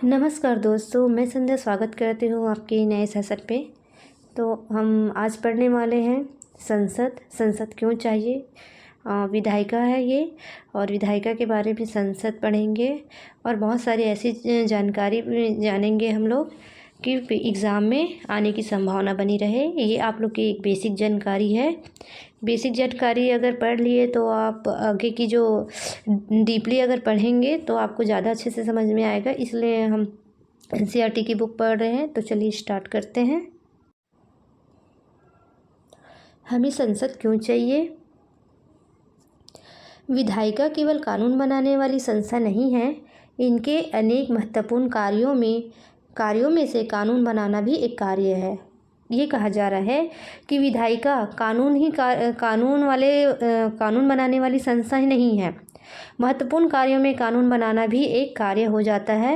नमस्कार दोस्तों, मैं संध्या स्वागत करती हूँ आपके नए सेशन पे। तो हम आज पढ़ने वाले हैं संसद क्यों चाहिए। विधायिका है ये, और विधायिका के बारे में संसद पढ़ेंगे और बहुत सारी ऐसी जानकारी भी जानेंगे हम लोग कि एग्ज़ाम में आने की संभावना बनी रहे। ये आप लोग की एक बेसिक जानकारी है। बेसिक जानकारी अगर पढ़ लिए तो आप आगे की जो डीपली अगर पढ़ेंगे तो आपको ज़्यादा अच्छे से समझ में आएगा। इसलिए हम एनसीईआरटी की बुक पढ़ रहे हैं। तो चलिए स्टार्ट करते हैं। हमें संसद क्यों चाहिए। विधायिका केवल कानून बनाने वाली संस्था नहीं है, इनके अनेक महत्वपूर्ण कार्यों में से कानून बनाना भी एक कार्य है। ये कहा जा रहा है कि विधायिका कानून बनाने वाली संस्था ही नहीं है, महत्वपूर्ण कार्यों में कानून बनाना भी एक कार्य हो जाता है।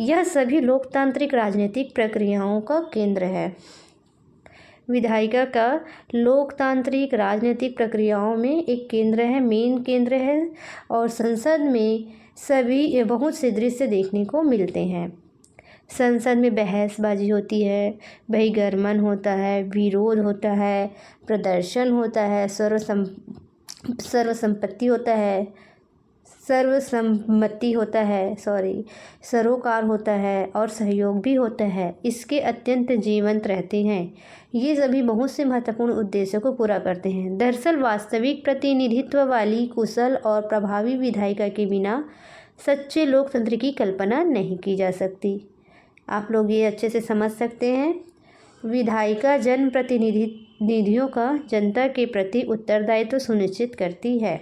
यह सभी लोकतांत्रिक राजनीतिक प्रक्रियाओं का केंद्र है। विधायिका का लोकतांत्रिक राजनीतिक प्रक्रियाओं में एक केंद्र है, मेन केंद्र है। और संसद में सभी बहुत से दृश्य देखने को मिलते हैं। संसद में बहसबाजी होती है, बहिर्गमन होता है, विरोध होता है, प्रदर्शन होता है, सर्वसम्मति होता है, सरोकार होता है और सहयोग भी होता है। इसके अत्यंत जीवंत रहते हैं। ये सभी बहुत से महत्वपूर्ण उद्देश्यों को पूरा करते हैं। दरअसल वास्तविक प्रतिनिधित्व वाली कुशल और प्रभावी विधायिका के बिना सच्चे लोकतंत्र की कल्पना नहीं की जा सकती। आप लोग ये अच्छे से समझ सकते हैं। विधायिका जनप्रतिनिधियों का जनता के प्रति उत्तरदायित्व सुनिश्चित करती है।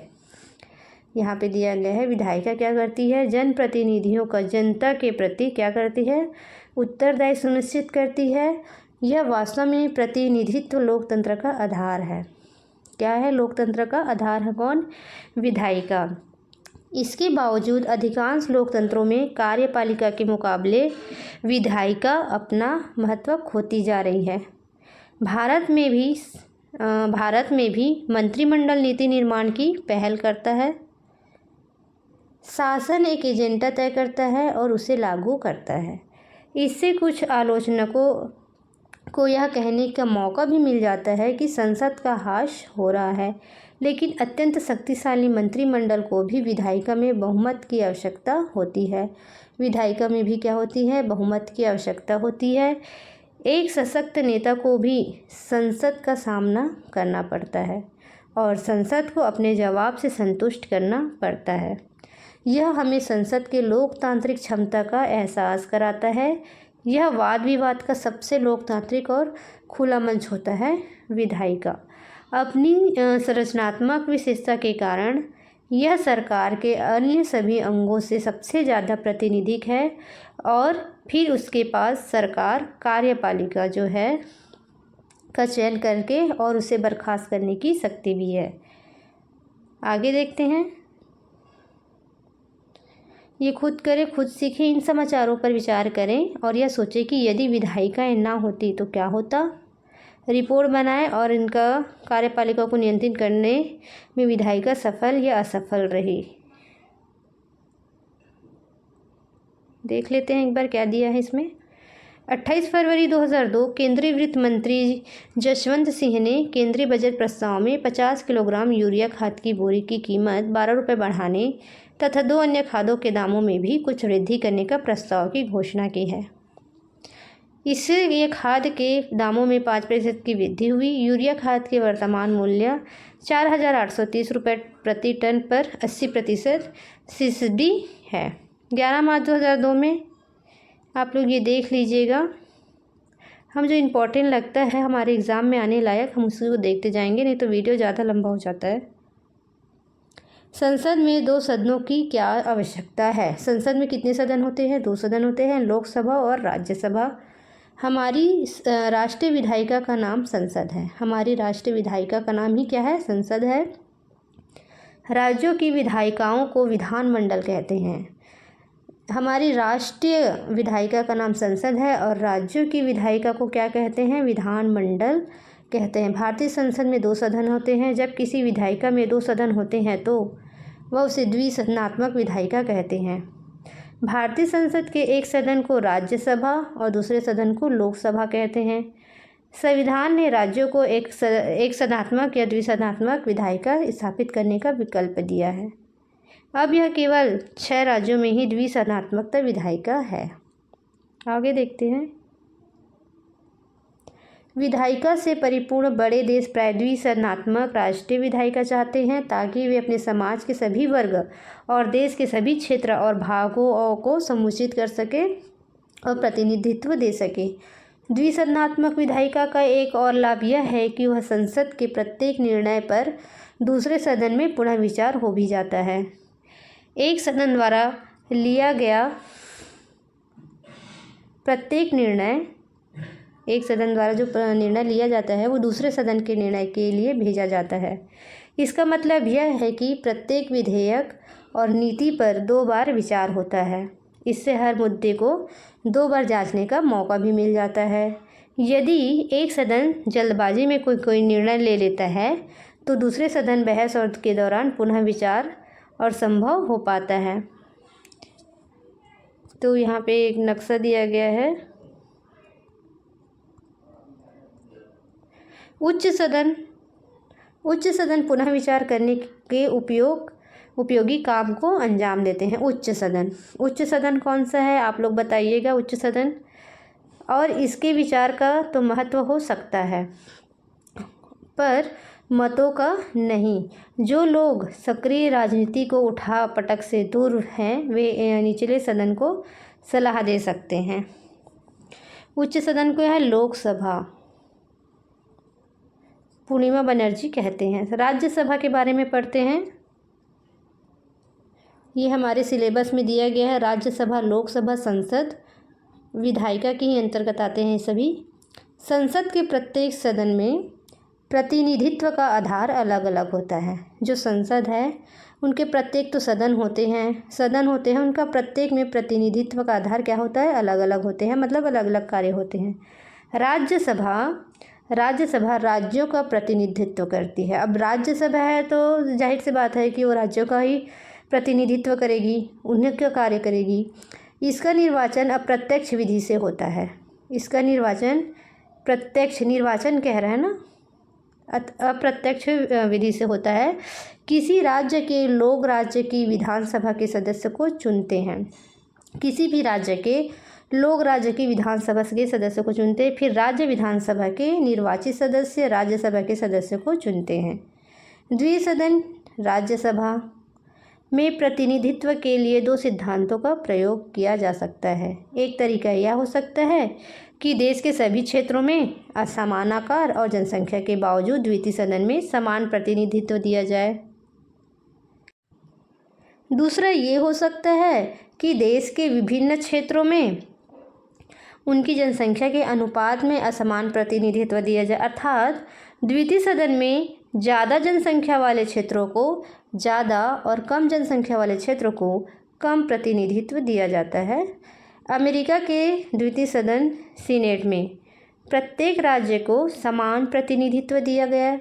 यहाँ पे दिया गया है, विधायिका क्या करती है, जनप्रतिनिधियों का जनता के प्रति क्या करती है, उत्तरदायित्व सुनिश्चित करती है। यह वास्तव में प्रतिनिधित्व लोकतंत्र का आधार है। क्या है, लोकतंत्र का आधार है कौन, विधायिका। इसके बावजूद अधिकांश लोकतंत्रों में कार्यपालिका के मुकाबले विधायिका अपना महत्व खोती जा रही है। भारत में भी मंत्रिमंडल नीति निर्माण की पहल करता है। शासन एक एजेंडा तय करता है और उसे लागू करता है। इससे कुछ आलोचकों को यह कहने का मौका भी मिल जाता है कि संसद का ह्रास हो रहा है, लेकिन अत्यंत शक्तिशाली मंत्रिमंडल को भी विधायिका में बहुमत की आवश्यकता होती है। विधायिका में भी क्या होती है, बहुमत की आवश्यकता होती है। एक सशक्त नेता को भी संसद का सामना करना पड़ता है और संसद को अपने जवाब से संतुष्ट करना पड़ता है। यह हमें संसद के लोकतांत्रिक क्षमता का एहसास कराता है। यह वाद विवाद का सबसे लोकतांत्रिक और खुला मंच होता है। विधायिका अपनी संरचनात्मक विशेषता के कारण यह सरकार के अन्य सभी अंगों से सबसे ज़्यादा प्रातिनिधिक है, और फिर उसके पास सरकार कार्यपालिका जो है का चयन करके और उसे बर्खास्त करने की शक्ति भी है। आगे देखते हैं। ये खुद करें, खुद सीखें। इन समाचारों पर विचार करें और यह सोचें कि यदि विधायिकाएं ना होती तो क्या होता। रिपोर्ट बनाएं और इनका कार्यपालिका को नियंत्रित करने में विधायिका सफल या असफल रही। देख लेते हैं एक बार क्या दिया है इसमें। 28 फरवरी 2002 केंद्रीय वित्त मंत्री जसवंत सिंह ने केंद्रीय बजट प्रस्ताव में 50 किलोग्राम यूरिया खाद की बोरी की कीमत 12 रुपये बढ़ाने तथा 2 अन्य खादों के दामों में भी कुछ वृद्धि करने का प्रस्ताव की घोषणा की है। इससे ये खाद के दामों में 5% की वृद्धि हुई। यूरिया खाद के वर्तमान मूल्य 4,830 रुपये प्रति टन पर 80% सब्सिडी है। 11 मार्च 2002 में आप लोग ये देख लीजिएगा। हम जो इम्पोर्टेंट लगता है हमारे एग्ज़ाम में आने लायक, हम उसी को देखते जाएंगे, नहीं तो वीडियो ज़्यादा लंबा हो जाता है। संसद में 2 सदनों की क्या आवश्यकता है। संसद में कितने सदन होते हैं, 2 सदन होते हैं, लोकसभा और राज्यसभा। हमारी राष्ट्रीय विधायिका का नाम संसद है। हमारी राष्ट्रीय विधायिका का नाम ही क्या है, संसद है। राज्यों की विधायिकाओं को विधानमंडल कहते हैं। हमारी राष्ट्रीय विधायिका का नाम संसद है और राज्यों की विधायिका को क्या कहते हैं, विधानमंडल कहते हैं। भारतीय संसद में 2 सदन होते हैं। जब किसी विधायिका में 2 सदन होते हैं तो वह उसे द्विसदनात्मक विधायिका कहते हैं। भारतीय संसद के एक सदन को राज्यसभा और दूसरे सदन को लोकसभा कहते हैं। संविधान ने राज्यों को एक सदनात्मक या द्विसदनात्मक विधायिका स्थापित करने का विकल्प दिया है। अब यह केवल 6 राज्यों में ही द्विसदनात्मकता विधायिका है। आगे देखते हैं। विधायिका से परिपूर्ण बड़े देश प्राय द्विसदनात्मक राष्ट्रीय विधायिका चाहते हैं ताकि वे अपने समाज के सभी वर्ग और देश के सभी क्षेत्र और भागों को समुचित कर सके और प्रतिनिधित्व दे सके। द्विसदनात्मक विधायिका का एक और लाभ यह है कि वह संसद के प्रत्येक निर्णय पर दूसरे सदन में पुनः विचार हो भी जाता है। एक सदन द्वारा लिया गया प्रत्येक निर्णय एक सदन द्वारा जो निर्णय लिया जाता है वो दूसरे सदन के निर्णय के लिए भेजा जाता है। इसका मतलब यह है कि प्रत्येक विधेयक और नीति पर 2 बार विचार होता है। इससे हर मुद्दे को 2 बार जांचने का मौका भी मिल जाता है। यदि एक सदन जल्दबाजी में कोई निर्णय ले लेता है तो दूसरे सदन बहस और के दौरान पुनः विचार और संभव हो पाता है। तो यहाँ पे एक नक्शा दिया गया है। उच्च सदन पुनः विचार करने के उपयोगी काम को अंजाम देते हैं। उच्च सदन कौन सा है आप लोग बताइएगा। उच्च सदन और इसके विचार का तो महत्व हो सकता है पर मतों का नहीं। जो लोग सक्रिय राजनीति को उठा पटक से दूर हैं वे निचले सदन को सलाह दे सकते हैं। उच्च सदन को यह लोकसभा पूर्णिमा बनर्जी कहते हैं। राज्यसभा के बारे में पढ़ते हैं। ये हमारे सिलेबस में दिया गया है। राज्यसभा, लोकसभा, संसद विधायिका के ही अंतर्गत आते हैं सभी। संसद के प्रत्येक सदन में प्रतिनिधित्व का आधार अलग अलग होता है। जो संसद है उनके प्रत्येक तो सदन होते हैं उनका प्रत्येक में प्रतिनिधित्व का आधार क्या होता है, अलग अलग होते हैं, मतलब अलग अलग कार्य होते हैं। राज्यसभा राज्यों का प्रतिनिधित्व करती है। अब राज्यसभा है तो जाहिर सी बात है कि वो राज्यों का ही प्रतिनिधित्व करेगी, उन्हें क्या कार्य करेगी। इसका निर्वाचन अप्रत्यक्ष विधि से होता है। इसका निर्वाचन कह रहे हैं ना, अप्रत्यक्ष विधि से होता है। किसी राज्य के लोग राज्य की विधानसभा के सदस्य को चुनते हैं। किसी भी राज्य के लोग राज्य की विधानसभा के सदस्य को चुनते हैं। फिर राज्य विधानसभा के निर्वाचित सदस्य राज्यसभा के सदस्य को चुनते हैं। द्विसदन राज्यसभा में प्रतिनिधित्व के लिए 2 सिद्धांतों का प्रयोग किया जा सकता है। एक तरीका यह हो सकता है कि देश के सभी क्षेत्रों में असमान आकार और जनसंख्या के बावजूद द्वितीय सदन में समान प्रतिनिधित्व दिया जाए। दूसरा ये हो सकता है कि देश के विभिन्न क्षेत्रों में उनकी जनसंख्या के अनुपात में असमान प्रतिनिधित्व दिया जाए, अर्थात द्वितीय सदन में ज़्यादा जनसंख्या वाले क्षेत्रों को ज़्यादा और कम जनसंख्या वाले क्षेत्रों को कम प्रतिनिधित्व दिया जाता है। अमेरिका के द्वितीय सदन सीनेट में प्रत्येक राज्य को समान प्रतिनिधित्व दिया गया।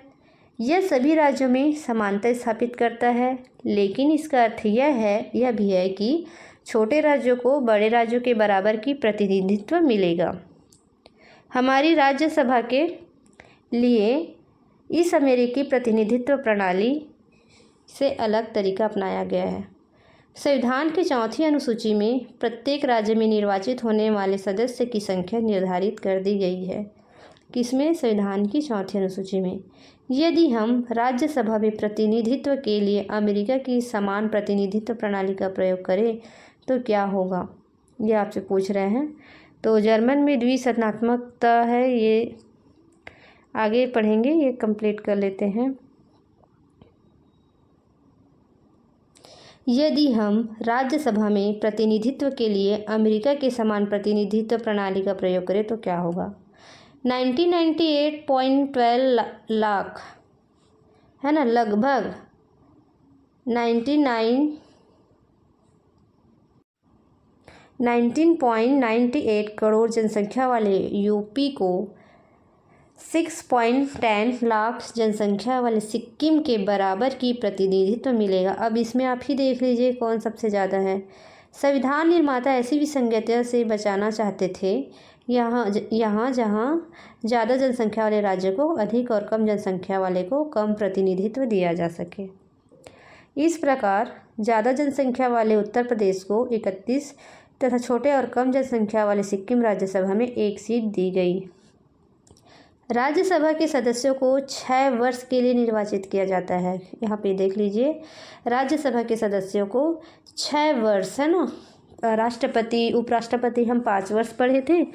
यह सभी राज्यों में समानता स्थापित करता है, लेकिन इसका अर्थ यह भी है कि छोटे राज्यों को बड़े राज्यों के बराबर की प्रतिनिधित्व मिलेगा। हमारी राज्यसभा के लिए इस अमेरिकी प्रतिनिधित्व प्रणाली से अलग तरीका अपनाया गया है। संविधान की 4वीं अनुसूची में प्रत्येक राज्य में निर्वाचित होने वाले सदस्य की संख्या निर्धारित कर दी गई है। किसमें? संविधान की 4वीं अनुसूची में। यदि हम राज्यसभा में प्रतिनिधित्व के लिए अमेरिका की समान प्रतिनिधित्व प्रणाली का प्रयोग करें तो क्या होगा, ये आपसे पूछ रहे हैं। तो जर्मन में द्विसदनात्मकता है, ये आगे पढ़ेंगे, ये कंप्लीट कर लेते हैं। यदि हम राज्यसभा में प्रतिनिधित्व के लिए अमेरिका के समान प्रतिनिधित्व प्रणाली का प्रयोग करें तो क्या होगा। 1998.12 लाख है ना, लगभग 19.98 करोड़ जनसंख्या वाले यूपी को 6.10 लाख जनसंख्या वाले सिक्किम के बराबर की प्रतिनिधित्व मिलेगा। अब इसमें आप ही देख लीजिए कौन सबसे ज़्यादा है। संविधान निर्माता ऐसी विसंगतियों से बचाना चाहते थे यहाँ जहाँ ज़्यादा जनसंख्या वाले राज्य को अधिक और कम जनसंख्या वाले को कम प्रतिनिधित्व दिया जा सके। इस प्रकार ज़्यादा जनसंख्या वाले उत्तर प्रदेश को 31 तथा छोटे और कम जनसंख्या वाले सिक्किम राज्यसभा में 1 सीट दी गई। राज्यसभा के सदस्यों को 6 वर्ष के लिए निर्वाचित किया जाता है। यहाँ पे देख लीजिए, राज्यसभा के सदस्यों को 6 वर्ष, है ना। राष्ट्रपति उपराष्ट्रपति हम 5 वर्ष पढ़े थे,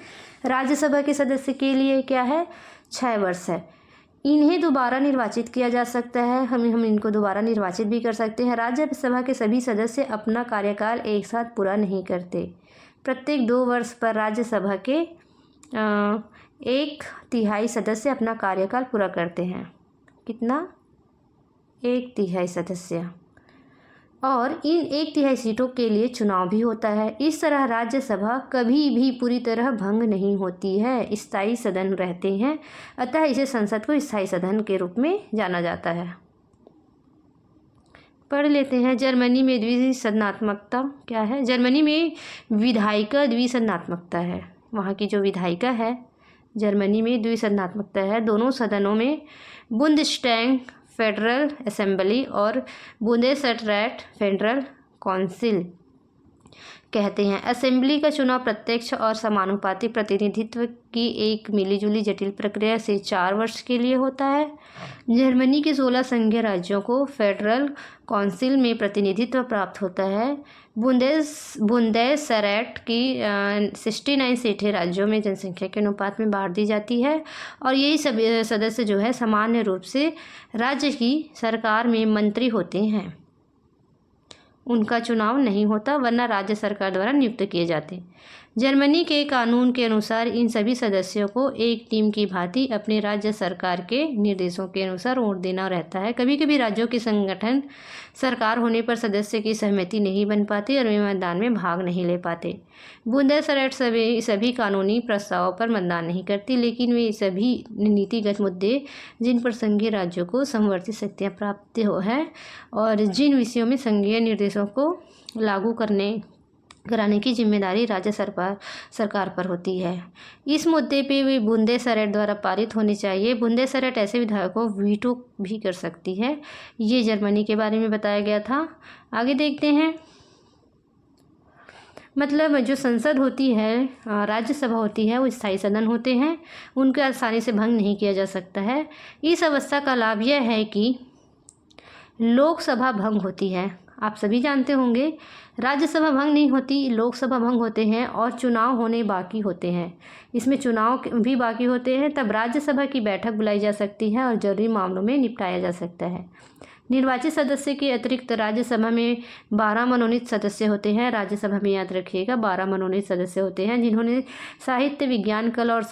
राज्यसभा के सदस्य के लिए क्या है, 6 वर्ष है। इन्हें दोबारा निर्वाचित किया जा सकता है, हम इनको दोबारा निर्वाचित भी कर सकते हैं। राज्यसभा के सभी सदस्य अपना कार्यकाल एक साथ पूरा नहीं करते। प्रत्येक 2 वर्ष पर राज्यसभा के 1/3 सदस्य अपना कार्यकाल पूरा करते हैं। कितना? 1/3 सदस्य। और इन 1/3 सीटों के लिए चुनाव भी होता है। इस तरह राज्यसभा कभी भी पूरी तरह भंग नहीं होती है, स्थायी सदन रहते हैं, अतः इसे संसद को स्थायी सदन के रूप में जाना जाता है। पढ़ लेते हैं, जर्मनी में द्विसदनात्मकता क्या है। जर्मनी में विधायिका द्विसदनात्मकता है। वहाँ की जो विधायिका है जर्मनी में द्विसदनात्मकता है। दोनों सदनों में बुंदेस्टैग फेडरल असेंबली और बुंदेसरैट फेडरल काउंसिल कहते हैं। असेंबली का चुनाव प्रत्यक्ष और समानुपाती प्रतिनिधित्व की एक मिलीजुली जटिल प्रक्रिया से 4 वर्ष के लिए होता है। जर्मनी के 16 संघीय राज्यों को फेडरल काउंसिल में प्रतिनिधित्व प्राप्त होता है। बुंदेसरैट की 69 सीटें राज्यों में जनसंख्या के अनुपात में बांट दी जाती है और यही सभी सदस्य जो है सामान्य रूप से राज्य की सरकार में मंत्री होते हैं। उनका चुनाव नहीं होता, वरना राज्य सरकार द्वारा नियुक्त किए जाते। जर्मनी के कानून के अनुसार इन सभी सदस्यों को एक टीम की भांति अपने राज्य सरकार के निर्देशों के अनुसार वोट देना रहता है। कभी कभी राज्यों की संगठन सरकार होने पर सदस्य की सहमति नहीं बन पाती और वे मतदान में भाग नहीं ले पाते। बुंदेसरैट सभी कानूनी प्रस्तावों पर मतदान नहीं करती, लेकिन वे सभी नीतिगत मुद्दे जिन पर संघीय राज्यों को समवर्ती शक्तियाँ प्राप्त हो है और जिन विषयों में संघीय निर्देशों को लागू कराने की जिम्मेदारी राज्य सरकार पर होती है। इस मुद्दे पे वे बुंदेसरैट द्वारा पारित होने चाहिए। बुंदेसरैट ऐसे विधायकों को वीटो भी कर सकती है। ये जर्मनी के बारे में बताया गया था। आगे देखते हैं, मतलब जो संसद होती है, राज्यसभा होती है, वो स्थायी सदन होते हैं, उनको आसानी से भंग नहीं किया जा सकता है। इस अवस्था का लाभ यह है कि लोकसभा भंग होती है। आप सभी जानते होंगे, राज्यसभा भंग नहीं होती, लोकसभा भंग होते हैं और चुनाव होने बाकी होते हैं। इसमें चुनाव भी बाकी होते हैं, तब राज्यसभा की बैठक बुलाई जा सकती है और जरूरी मामलों में निपटाया जा सकता है। निर्वाचित सदस्य के अतिरिक्त राज्यसभा में 12 मनोनीत सदस्य होते हैं। राज्यसभा में याद रखिएगा 12 मनोनीत सदस्य होते हैं जिन्होंने साहित्य, विज्ञान, कला और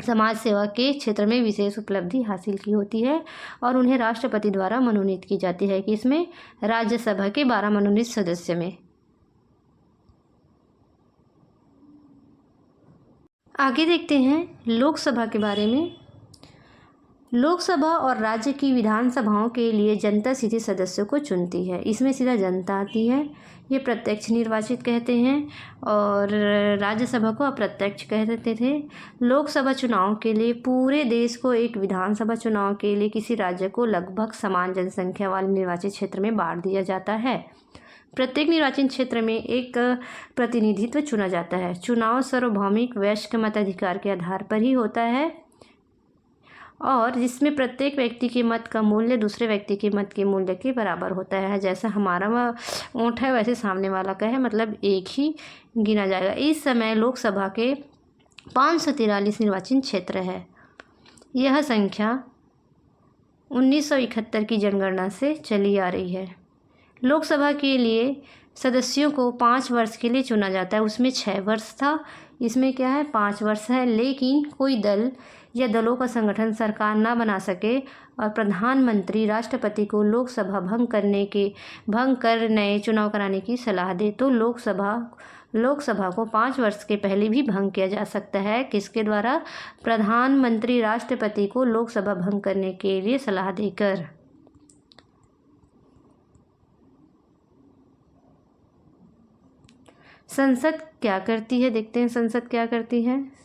समाज सेवा के क्षेत्र में विशेष उपलब्धि हासिल की होती है और उन्हें राष्ट्रपति द्वारा मनोनीत की जाती है। कि इसमें राज्यसभा के 12 मनोनीत सदस्य में। आगे देखते हैं लोकसभा के बारे में। लोकसभा और राज्य की विधानसभाओं के लिए जनता सीधे सदस्यों को चुनती है। इसमें सीधा जनता आती है। ये प्रत्यक्ष निर्वाचित कहते हैं और राज्यसभा को अप्रत्यक्ष कहते थे। लोकसभा चुनाव के लिए पूरे देश को, एक विधानसभा चुनाव के लिए किसी राज्य को लगभग समान जनसंख्या वाले निर्वाचित क्षेत्र में बांट दिया जाता है। प्रत्येक निर्वाचन क्षेत्र में एक प्रतिनिधित्व चुना जाता है। चुनाव सार्वभौमिक वयस्क मताधिकार के आधार पर ही होता है और जिसमें प्रत्येक व्यक्ति के मत का मूल्य दूसरे व्यक्ति के मत के मूल्य के बराबर होता है। जैसा हमारा वोट है वैसे सामने वाला का है, मतलब एक ही गिना जाएगा। इस समय लोकसभा के 543 निर्वाचन क्षेत्र है। यह संख्या 1971 की जनगणना से चली आ रही है। लोकसभा के लिए सदस्यों को 5 वर्ष के लिए चुना जाता है। उसमें 6 वर्ष था, इसमें क्या है 5 वर्ष है। लेकिन कोई दल या दलों का संगठन सरकार ना बना सके और प्रधानमंत्री राष्ट्रपति को लोकसभा भंग कर नए चुनाव कराने की सलाह दे तो लोकसभा को 5 वर्ष के पहले भी भंग किया जा सकता है। किसके द्वारा? प्रधानमंत्री राष्ट्रपति को लोकसभा भंग करने के लिए सलाह देकर। संसद क्या करती है, देखते हैं संसद क्या करती है।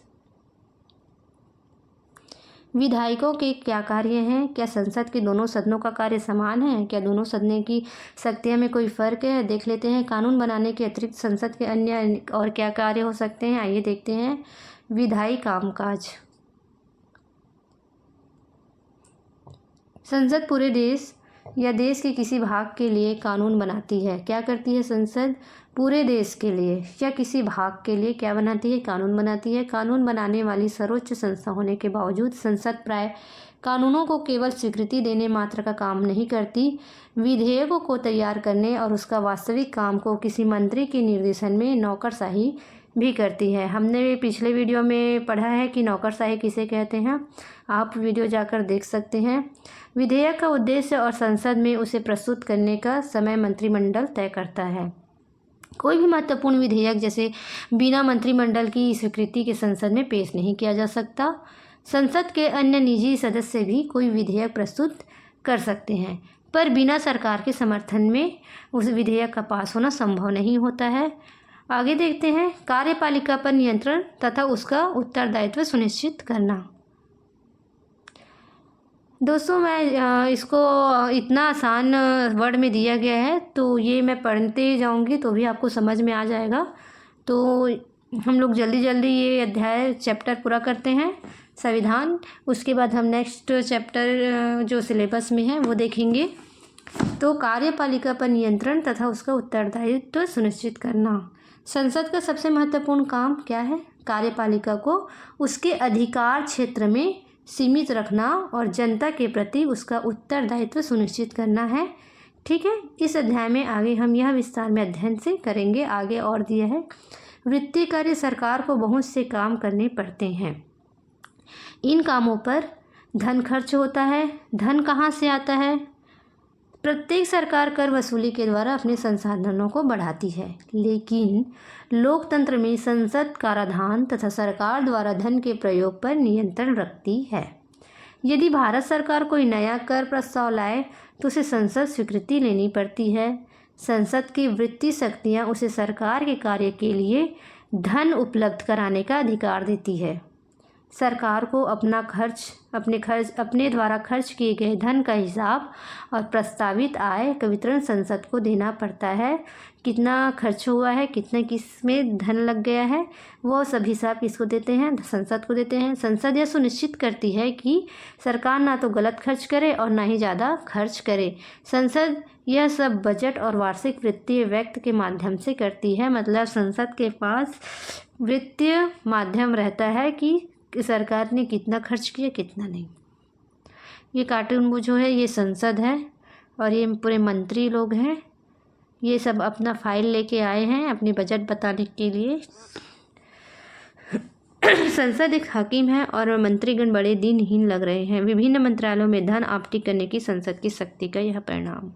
विधायकों के क्या कार्य हैं? क्या संसद के दोनों सदनों का कार्य समान है? क्या दोनों सदनों की शक्तियां में कोई फ़र्क है? देख लेते हैं। कानून बनाने के अतिरिक्त संसद के अन्य और क्या कार्य हो सकते हैं, आइए देखते हैं। विधायी कामकाज। संसद पूरे देश या देश के किसी भाग के लिए कानून बनाती है। क्या करती है संसद? पूरे देश के लिए या किसी भाग के लिए क्या बनाती है? कानून बनाती है। कानून बनाने वाली सर्वोच्च संस्था होने के बावजूद संसद प्राय कानूनों को केवल स्वीकृति देने मात्र का काम नहीं करती, विधेयकों को तैयार करने और उसका वास्तविक काम को किसी मंत्री के निर्देशन में नौकरशाही भी करती है। हमने पिछले वीडियो में पढ़ा है कि नौकरशाही किसे कहते हैं, आप वीडियो जाकर देख सकते हैं। विधेयक का उद्देश्य और संसद में उसे प्रस्तुत करने का समय मंत्रिमंडल तय करता है। कोई भी महत्वपूर्ण विधेयक जैसे बिना मंत्रिमंडल की स्वीकृति के संसद में पेश नहीं किया जा सकता। संसद के अन्य निजी सदस्य भी कोई विधेयक प्रस्तुत कर सकते हैं, पर बिना सरकार के समर्थन में उस विधेयक का पास होना संभव नहीं होता है। आगे देखते हैं। कार्यपालिका पर नियंत्रण तथा उसका उत्तरदायित्व सुनिश्चित करना। दोस्तों, मैं इसको इतना आसान वर्ड में दिया गया है, तो ये मैं पढ़ते जाऊंगी तो भी आपको समझ में आ जाएगा। तो हम लोग जल्दी जल्दी ये अध्याय चैप्टर पूरा करते हैं, संविधान। उसके बाद हम नेक्स्ट चैप्टर जो सिलेबस में है वो देखेंगे। तो कार्यपालिका पर नियंत्रण तथा उसका उत्तरदायित्व सुनिश्चित करना। संसद का सबसे महत्वपूर्ण काम क्या है? कार्यपालिका को उसके अधिकार क्षेत्र में सीमित रखना और जनता के प्रति उसका उत्तरदायित्व सुनिश्चित करना है। ठीक है, इस अध्याय में आगे हम यह विस्तार में अध्ययन से करेंगे। आगे और दिया है, वित्तीय कार्य सरकार को बहुत से काम करने पड़ते हैं। इन कामों पर धन खर्च होता है। धन कहाँ से आता है? प्रत्येक सरकार कर वसूली के द्वारा अपने संसाधनों को बढ़ाती है, लेकिन लोकतंत्र में संसद कराधान तथा सरकार द्वारा धन के प्रयोग पर नियंत्रण रखती है। यदि भारत सरकार कोई नया कर प्रस्ताव लाए तो उसे संसद स्वीकृति लेनी पड़ती है। संसद की वित्तीय शक्तियाँ उसे सरकार के कार्य के लिए धन उपलब्ध कराने का अधिकार देती है। सरकार को अपने द्वारा खर्च किए गए धन का हिसाब और प्रस्तावित आय का वितरण संसद को देना पड़ता है। कितना खर्च हुआ है, कितने किस में धन लग गया है, वो सब हिसाब किसको देते हैं? संसद को देते हैं। संसद यह सुनिश्चित करती है कि सरकार ना तो गलत खर्च करे और ना ही ज़्यादा खर्च करे। संसद यह सब बजट और वार्षिक वित्तीय व्यक्त के माध्यम से करती है। मतलब संसद के पास वित्तीय माध्यम रहता है कि सरकार ने कितना खर्च किया, कितना नहीं। ये कार्टून जो है ये संसद है और ये पूरे मंत्री लोग हैं। ये सब अपना फाइल लेके आए हैं अपनी बजट बताने के लिए। संसद एक हाकिम है और मंत्रीगण बड़े दिनहीन लग रहे हैं। विभिन्न मंत्रालयों में धन आवंटित करने की संसद की शक्ति का यह परिणाम।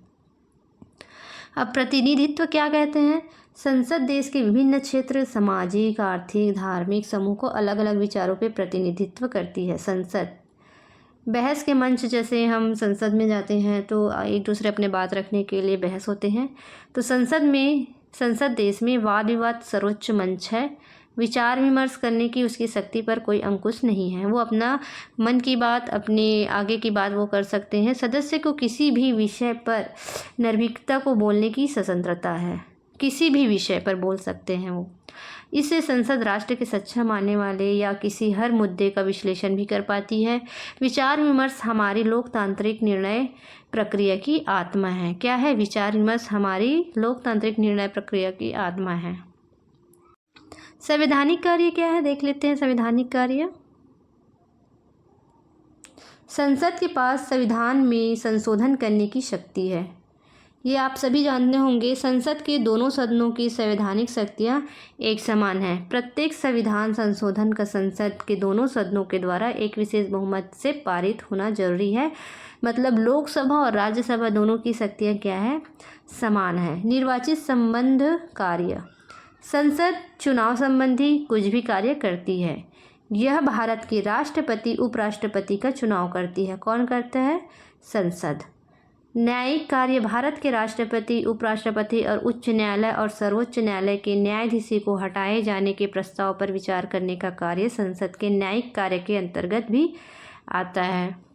अब प्रतिनिधित्व क्या कहते हैं? संसद देश के विभिन्न क्षेत्र, सामाजिक, आर्थिक, धार्मिक समूह को अलग अलग विचारों पे प्रतिनिधित्व करती है। संसद बहस के मंच, जैसे हम संसद में जाते हैं तो एक दूसरे अपने बात रखने के लिए बहस होते हैं। तो संसद देश में वाद विवाद सर्वोच्च मंच है। विचार विमर्श करने की उसकी शक्ति पर कोई अंकुश नहीं है। वो अपना मन की बात, अपने आगे की बात वो कर सकते हैं। सदस्य को किसी भी विषय पर निर्भीकता को बोलने की स्वतंत्रता है। किसी भी विषय पर बोल सकते हैं वो। इससे संसद राष्ट्र के सच्चा मानने वाले या किसी हर मुद्दे का विश्लेषण भी कर पाती है। विचार विमर्श हमारी लोकतांत्रिक निर्णय प्रक्रिया की आत्मा है। क्या है? विचार विमर्श हमारी लोकतांत्रिक निर्णय प्रक्रिया की आत्मा है। संवैधानिक कार्य क्या है, देख लेते हैं। संवैधानिक कार्य, संसद के पास संविधान में संशोधन करने की शक्ति है। ये आप सभी जानते होंगे। संसद के दोनों सदनों की संवैधानिक शक्तियाँ एक समान है। प्रत्येक संविधान संशोधन का संसद के दोनों सदनों के द्वारा एक विशेष बहुमत से पारित होना जरूरी है। मतलब लोकसभा और राज्यसभा दोनों की शक्तियाँ क्या है? समान है। निर्वाचित संबंध कार्य, संसद चुनाव संबंधी कुछ भी कार्य करती है। यह भारत के राष्ट्रपति उपराष्ट्रपति का चुनाव करती है। कौन करता है? संसद। न्यायिक कार्य भारत के राष्ट्रपति, उपराष्ट्रपति और उच्च न्यायालय और सर्वोच्च न्यायालय के न्यायाधीश को हटाए जाने के प्रस्ताव पर विचार करने का कार्य संसद के न्यायिक कार्य के अंतर्गत भी आता है।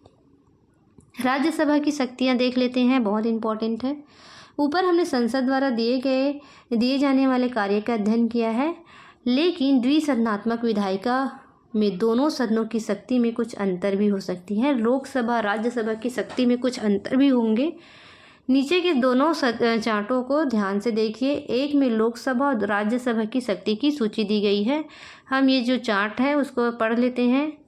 राज्यसभा की शक्तियां देख लेते हैं, बहुत इंपॉर्टेंट है। ऊपर हमने संसद द्वारा दिए जाने वाले कार्य का अध्ययन किया है, लेकिन द्विसदनात्मक विधायिका में दोनों सदनों की शक्ति में कुछ अंतर भी हो सकती है। लोकसभा राज्यसभा की शक्ति में कुछ अंतर भी होंगे। नीचे के दोनों चार्टों को ध्यान से देखिए। एक में लोकसभा और राज्यसभा की शक्ति की सूची दी गई है। हम ये जो चार्ट है उसको पढ़ लेते हैं।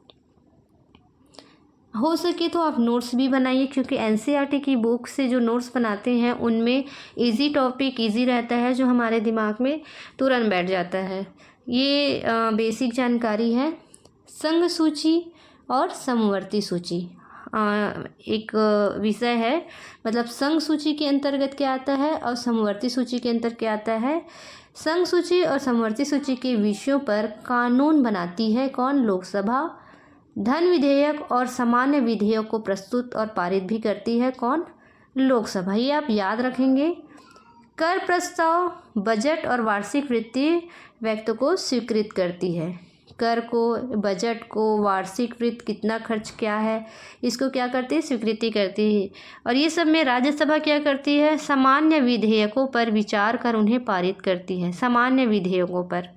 हो सके तो आप नोट्स भी बनाइए, क्योंकि एनसीईआरटी की बुक से जो नोट्स बनाते हैं उनमें इजी टॉपिक इजी रहता है, जो हमारे दिमाग में तुरंत बैठ जाता है। ये बेसिक जानकारी है। संघ सूची और समवर्ती सूची एक विषय है, मतलब संघ सूची के अंतर्गत क्या आता है और समवर्ती सूची के अंतर्गत क्या आता है। संघ सूची और समवर्ती सूची के विषयों पर कानून बनाती है कौन? लोकसभा। धन विधेयक और सामान्य विधेयक को प्रस्तुत और पारित भी करती है कौन? लोकसभा। ये आप याद रखेंगे। कर प्रस्ताव, बजट और वार्षिक वित्तीय व्यय को स्वीकृत करती है। कर को, बजट को, वार्षिक वित्त कितना खर्च क्या है, इसको क्या करती है? स्वीकृति करती है। और ये सब में राज्यसभा क्या करती है? सामान्य विधेयकों पर विचार कर उन्हें पारित करती है। सामान्य विधेयकों पर,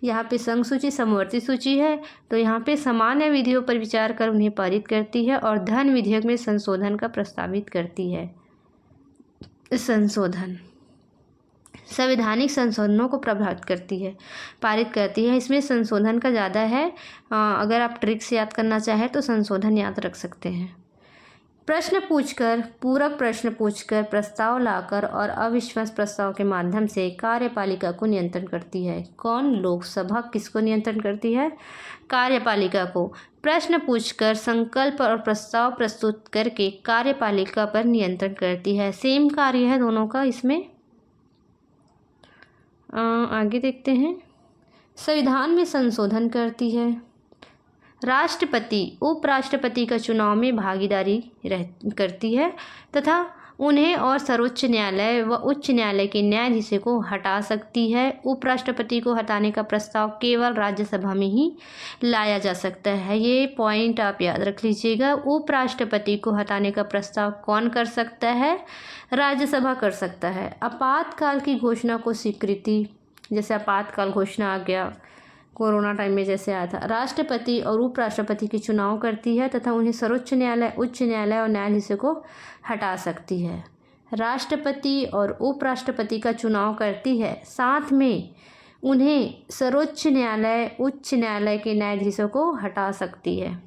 यहाँ पे संघ सूची समवर्ती सूची है, तो यहाँ पे सामान्य विधियों पर विचार कर उन्हें पारित करती है। और धन विधेयक में संशोधन का प्रस्तावित करती है। संशोधन संवैधानिक संशोधनों को प्रभावित करती है, पारित करती है। इसमें संशोधन का ज़्यादा है। अगर आप ट्रिक्स याद करना चाहें तो संशोधन याद रख सकते हैं। प्रश्न पूछकर, पूरक प्रश्न पूछकर, प्रस्ताव लाकर और अविश्वास प्रस्ताव के माध्यम से कार्यपालिका को नियंत्रण करती है कौन? लोकसभा। किसको नियंत्रण करती है? कार्यपालिका को। प्रश्न पूछकर, संकल्प और प्रस्ताव प्रस्तुत करके कार्यपालिका पर नियंत्रण करती है। सेम कार्य है दोनों का इसमें। आगे देखते हैं। संविधान में संशोधन करती है। राष्ट्रपति, उपराष्ट्रपति का चुनाव में भागीदारी करती है तथा उन्हें और सर्वोच्च न्यायालय व उच्च न्यायालय के न्यायाधीशों को हटा सकती है। उपराष्ट्रपति को हटाने का प्रस्ताव केवल राज्यसभा में ही लाया जा सकता है। ये पॉइंट आप याद रख लीजिएगा। उपराष्ट्रपति को हटाने का प्रस्ताव कौन कर सकता है? राज्यसभा कर सकता है। आपातकाल की घोषणा को स्वीकृति, जैसे आपातकाल घोषणा आ गया कोरोना टाइम में जैसे आया था, राष्ट्रपति और उपराष्ट्रपति के चुनाव करती है तथा उन्हें सर्वोच्च न्यायालय, उच्च न्यायालय और न्यायाधीशों को हटा सकती है। राष्ट्रपति और उपराष्ट्रपति का चुनाव करती है, साथ में उन्हें सर्वोच्च न्यायालय, उच्च न्यायालय के न्यायाधीशों को हटा सकती है।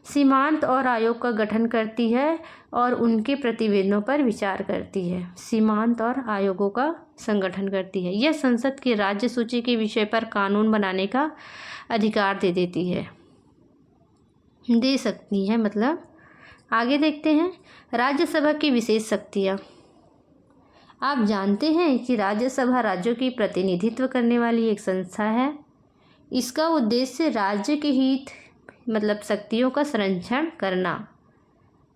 सीमांत और आयोग का गठन करती है और उनके प्रतिवेदनों पर विचार करती है। सीमांत और आयोगों का संगठन करती है। यह संसद की राज्य सूची के विषय पर कानून बनाने का अधिकार दे सकती है मतलब। आगे देखते हैं राज्यसभा की विशेष शक्तियाँ। आप जानते हैं कि राज्यसभा राज्यों की प्रतिनिधित्व करने वाली एक संस्था है। इसका उद्देश्य राज्य के हित मतलब शक्तियों का संरक्षण करना।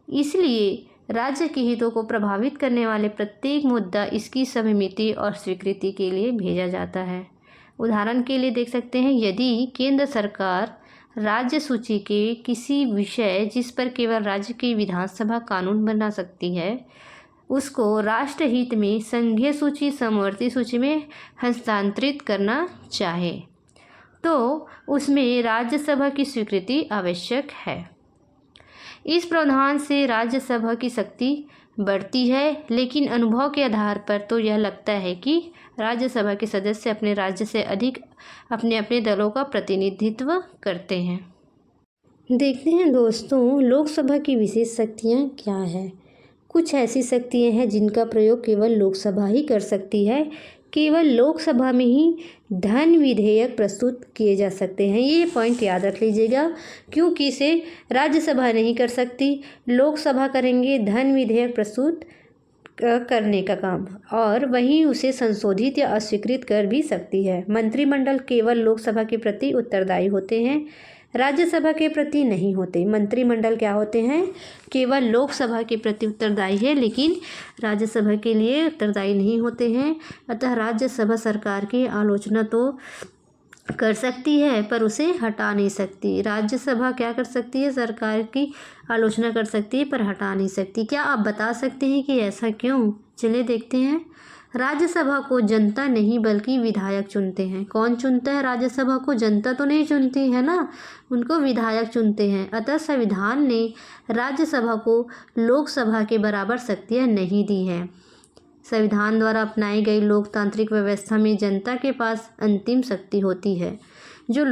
इसलिए राज्य के हितों को प्रभावित करने वाले प्रत्येक मुद्दा इसकी सहमति और स्वीकृति के लिए भेजा जाता है। उदाहरण के लिए देख सकते हैं, यदि केंद्र सरकार राज्य सूची के किसी विषय जिस पर केवल राज्य की विधानसभा कानून बना सकती है, उसको राष्ट्रहित में संघीय सूची, समवर्ती सूची में हस्तांतरित करना चाहे, तो उसमें राज्यसभा की स्वीकृति आवश्यक है। इस प्रावधान से राज्यसभा की शक्ति बढ़ती है, लेकिन अनुभव के आधार पर तो यह लगता है कि राज्यसभा के सदस्य अपने राज्य से अधिक अपने अपने दलों का प्रतिनिधित्व करते हैं। देखते हैं दोस्तों, लोकसभा की विशेष शक्तियाँ क्या हैं। कुछ ऐसी शक्तियाँ हैं जिनका प्रयोग केवल लोकसभा ही कर सकती है। केवल लोकसभा में ही धन विधेयक प्रस्तुत किए जा सकते हैं। ये पॉइंट याद रख लीजिएगा, क्योंकि इसे राज्यसभा नहीं कर सकती, लोकसभा करेंगे धन विधेयक प्रस्तुत करने का काम, और वहीं उसे संशोधित या अस्वीकृत कर भी सकती है। मंत्रिमंडल केवल लोकसभा के प्रति उत्तरदायी होते हैं। राज्यसभा के प्रति नहीं होते। मंत्रिमंडल क्या होते हैं, केवल लोकसभा के प्रति उत्तरदायी है, लेकिन राज्यसभा के लिए उत्तरदायी नहीं होते हैं। अतः राज्यसभा सरकार की आलोचना तो कर सकती है पर उसे हटा नहीं सकती। राज्यसभा क्या कर सकती है, सरकार की आलोचना कर सकती है पर हटा नहीं सकती। क्या आप बता सकते हैं कि ऐसा क्यों? चलिए देखते हैं। राज्यसभा को जनता नहीं बल्कि विधायक चुनते हैं। कौन चुनता है राज्यसभा को? जनता तो नहीं चुनती है ना, उनको विधायक चुनते हैं। अतः संविधान ने राज्यसभा को लोकसभा के बराबर शक्तियाँ नहीं दी हैं। संविधान द्वारा अपनाई गई लोकतांत्रिक व्यवस्था में जनता के पास अंतिम शक्ति होती है, जो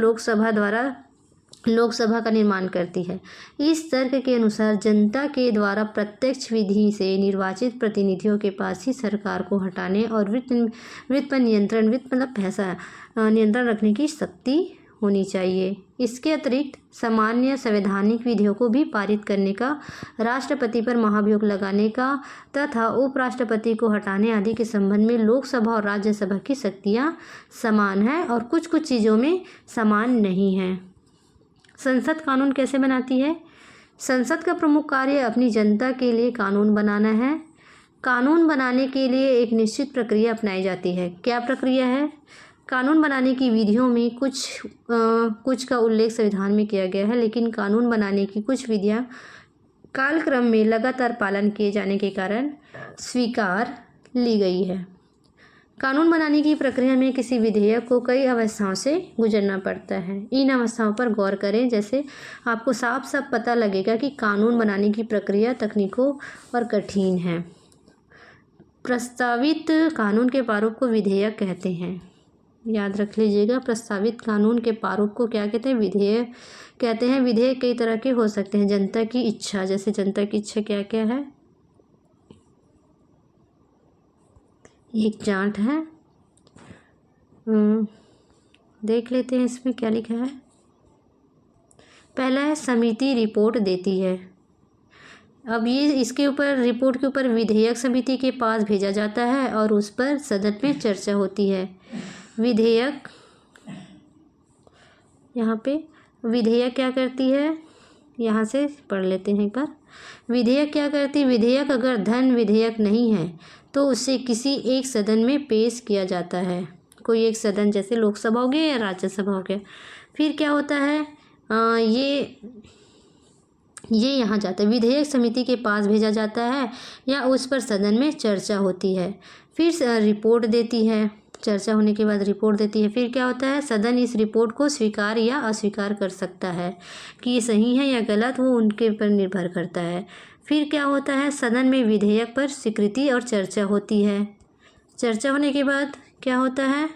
लोकसभा का निर्माण करती है। इस तर्क के अनुसार जनता के द्वारा प्रत्यक्ष विधि से निर्वाचित प्रतिनिधियों के पास ही सरकार को हटाने और वित्त पर नियंत्रण, वित्त मतलब पैसा नियंत्रण रखने की शक्ति होनी चाहिए। इसके अतिरिक्त सामान्य संवैधानिक विधियों को भी पारित करने का, राष्ट्रपति पर महाभियोग लगाने का तथा उपराष्ट्रपति को हटाने आदि के संबंध में लोकसभा और राज्यसभा की शक्तियाँ समान हैं और कुछ कुछ चीज़ों में समान नहीं हैं। संसद कानून कैसे बनाती है? संसद का प्रमुख कार्य अपनी जनता के लिए कानून बनाना है। कानून बनाने के लिए एक निश्चित प्रक्रिया अपनाई जाती है। क्या प्रक्रिया है? कानून बनाने की विधियों में कुछ का उल्लेख संविधान में किया गया है, लेकिन कानून बनाने की कुछ विधियां कालक्रम में लगातार पालन किए जाने के कारण स्वीकार ली गई है। कानून बनाने की प्रक्रिया में किसी विधेयक को कई अवस्थाओं से गुजरना पड़ता है। इन अवस्थाओं पर गौर करें, जैसे आपको साफ साफ पता लगेगा कि कानून बनाने की प्रक्रिया तकनीकों और कठिन है। प्रस्तावित कानून के प्रारूप को विधेयक कहते हैं। याद रख लीजिएगा, प्रस्तावित कानून के प्रारूप को क्या कहते हैं? विधेयक कहते हैं। विधेयक कई तरह के हो सकते हैं। जनता की इच्छा, जैसे जनता की इच्छा क्या क्या है? एक चार्ट है, देख लेते हैं इसमें क्या लिखा है। पहला है समिति रिपोर्ट देती है। अब ये इसके ऊपर रिपोर्ट के ऊपर विधेयक समिति के पास भेजा जाता है और उस पर सदन में चर्चा होती है। विधेयक, यहाँ पे विधेयक क्या करती है, यहाँ से पढ़ लेते हैं एक बार। विधेयक क्या करती है? विधेयक अगर धन विधेयक नहीं है तो उसे किसी एक सदन में पेश किया जाता है। कोई एक सदन, जैसे लोकसभा हो गया या राज्यसभा हो गया। फिर क्या होता है, ये यहाँ जाता है, विधेयक समिति के पास भेजा जाता है या उस पर सदन में चर्चा होती है। फिर रिपोर्ट देती है, चर्चा होने के बाद रिपोर्ट देती है। फिर क्या होता है, सदन इस रिपोर्ट को स्वीकार या अस्वीकार कर सकता है कि ये सही है या गलत, वो उनके ऊपर निर्भर करता है। फिर क्या होता है, सदन में विधेयक पर स्वीकृति और चर्चा होती है। चर्चा होने के बाद क्या होता है,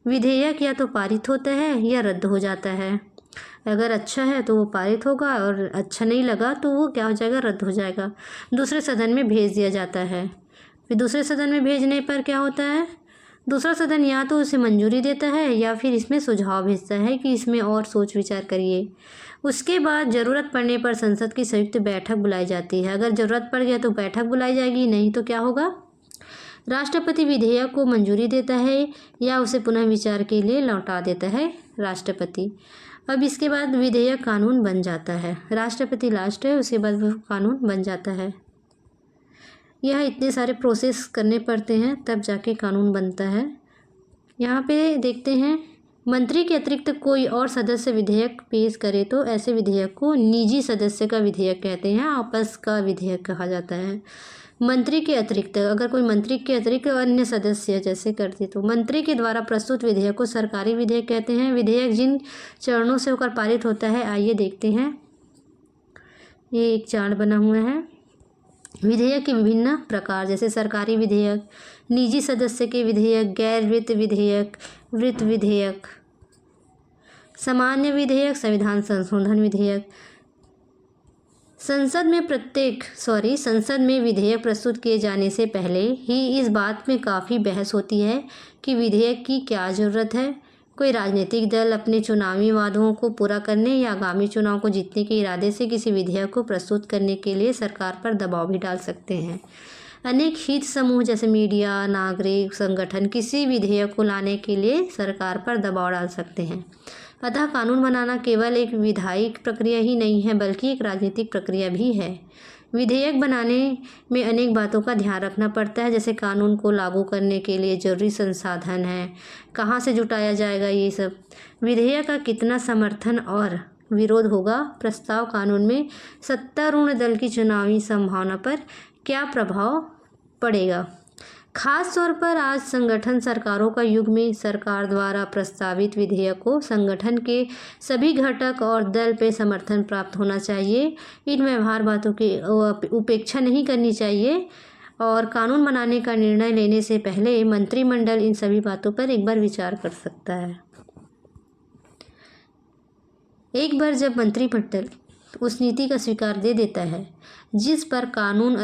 विधेयक या तो पारित होता है या रद्द हो जाता है। अगर अच्छा है तो वो पारित होगा और अच्छा नहीं लगा तो वो क्या हो जाएगा, रद्द हो जाएगा। दूसरे सदन में भेज दिया जाता है। फिर दूसरे सदन में भेजने पर क्या होता है, दूसरा सदन या तो उसे मंजूरी देता है या फिर इसमें सुझाव भेजता है कि इसमें और सोच विचार करिए। उसके बाद ज़रूरत पड़ने पर संसद की संयुक्त बैठक बुलाई जाती है। अगर ज़रूरत पड़ गया तो बैठक बुलाई जाएगी, नहीं तो क्या होगा, राष्ट्रपति विधेयक को मंजूरी देता है या उसे पुनः विचार के लिए लौटा देता है राष्ट्रपति। अब इसके बाद विधेयक कानून बन जाता है। राष्ट्रपति लास्ट है, उसके बाद वो कानून बन जाता है। यह इतने सारे प्रोसेस करने पड़ते हैं तब जाके कानून बनता है। यहाँ पे देखते हैं, मंत्री के अतिरिक्त कोई और सदस्य विधेयक पेश करे तो ऐसे विधेयक को निजी सदस्य का विधेयक कहते हैं, आपस का विधेयक कहा जाता है। मंत्री के अतिरिक्त, अगर कोई मंत्री के अतिरिक्त अन्य सदस्य जैसे करते तो मंत्री के द्वारा प्रस्तुत विधेयक को सरकारी विधेयक कहते हैं। विधेयक जिन चरणों से होकर पारित होता है, आइए देखते हैं। ये एक चार्ट बना हुआ है। विधेयक के विभिन्न प्रकार, जैसे सरकारी विधेयक, निजी सदस्य के विधेयक, गैर वित्त विधेयक, वित्त विधेयक, सामान्य विधेयक, संविधान संशोधन विधेयक। संसद में विधेयक प्रस्तुत किए जाने से पहले ही इस बात में काफ़ी बहस होती है कि विधेयक की क्या ज़रूरत है। कोई राजनीतिक दल अपने चुनावी वादों को पूरा करने या आगामी चुनाव को जीतने के इरादे से किसी विधेयक को प्रस्तुत करने के लिए सरकार पर दबाव भी डाल सकते हैं। अनेक हित समूह जैसे मीडिया, नागरिक संगठन किसी विधेयक को लाने के लिए सरकार पर दबाव डाल सकते हैं। अतः कानून बनाना केवल एक विधायिक प्रक्रिया ही नहीं है, बल्कि एक राजनीतिक प्रक्रिया भी है। विधेयक बनाने में अनेक बातों का ध्यान रखना पड़ता है, जैसे कानून को लागू करने के लिए जरूरी संसाधन है, कहाँ से जुटाया जाएगा, ये सब, विधेयक का कितना समर्थन और विरोध होगा, प्रस्ताव कानून में सत्तारूढ़ दल की चुनावी संभावना पर क्या प्रभाव पड़ेगा। खास तौर पर आज संगठन सरकारों का युग में सरकार द्वारा प्रस्तावित विधेयक को संगठन के सभी घटक और दल पे समर्थन प्राप्त होना चाहिए। इन व्यवहार बातों की उपेक्षा नहीं करनी चाहिए और कानून बनाने का निर्णय लेने से पहले मंत्रिमंडल इन सभी बातों पर एक बार विचार कर सकता है। एक बार जब मंत्रिमंडल उस नीति का स्वीकार दे देता है जिस पर कानून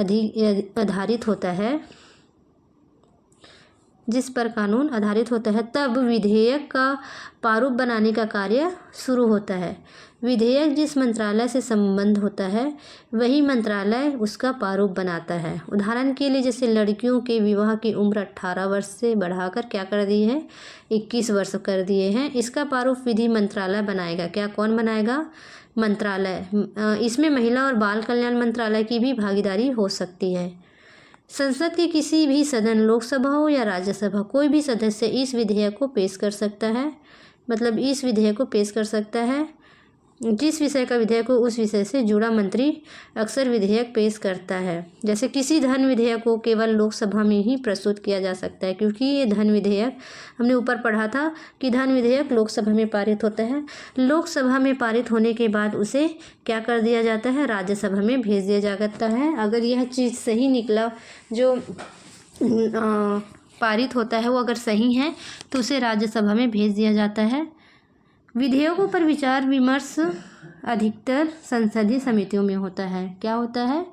आधारित होता है, तब विधेयक का प्रारूप बनाने का कार्य शुरू होता है। विधेयक जिस मंत्रालय से संबंध होता है वही मंत्रालय उसका प्रारूप बनाता है। उदाहरण के लिए जैसे लड़कियों के विवाह की उम्र 18 वर्ष से बढ़ाकर क्या कर दी है, 21 वर्ष कर दिए हैं। इसका प्रारूप विधि मंत्रालय बनाएगा। क्या, कौन बनाएगा? मंत्रालय। इसमें महिला और बाल कल्याण मंत्रालय की भी भागीदारी हो सकती है। संसद के किसी भी सदन, लोकसभा हो या राज्यसभा, कोई भी सदस्य इस विधेयक को पेश कर सकता है। मतलब इस विधेयक को पेश कर सकता है। जिस विषय का विधेयक हो उस विषय से जुड़ा मंत्री अक्सर विधेयक पेश करता है। जैसे किसी धन विधेयक को केवल लोकसभा में ही प्रस्तुत किया जा सकता है, क्योंकि ये धन विधेयक, हमने ऊपर पढ़ा था कि धन विधेयक लोकसभा में पारित होता है। लोकसभा में पारित होने के बाद उसे क्या कर दिया जाता है, राज्यसभा में भेज दिया जाता है। अगर यह चीज़ सही निकला, जो पारित होता है वो अगर सही है तो उसे राज्यसभा में भेज दिया जाता है। विधेयकों पर विचार विमर्श अधिकतर संसदीय समितियों में होता है। क्या होता है?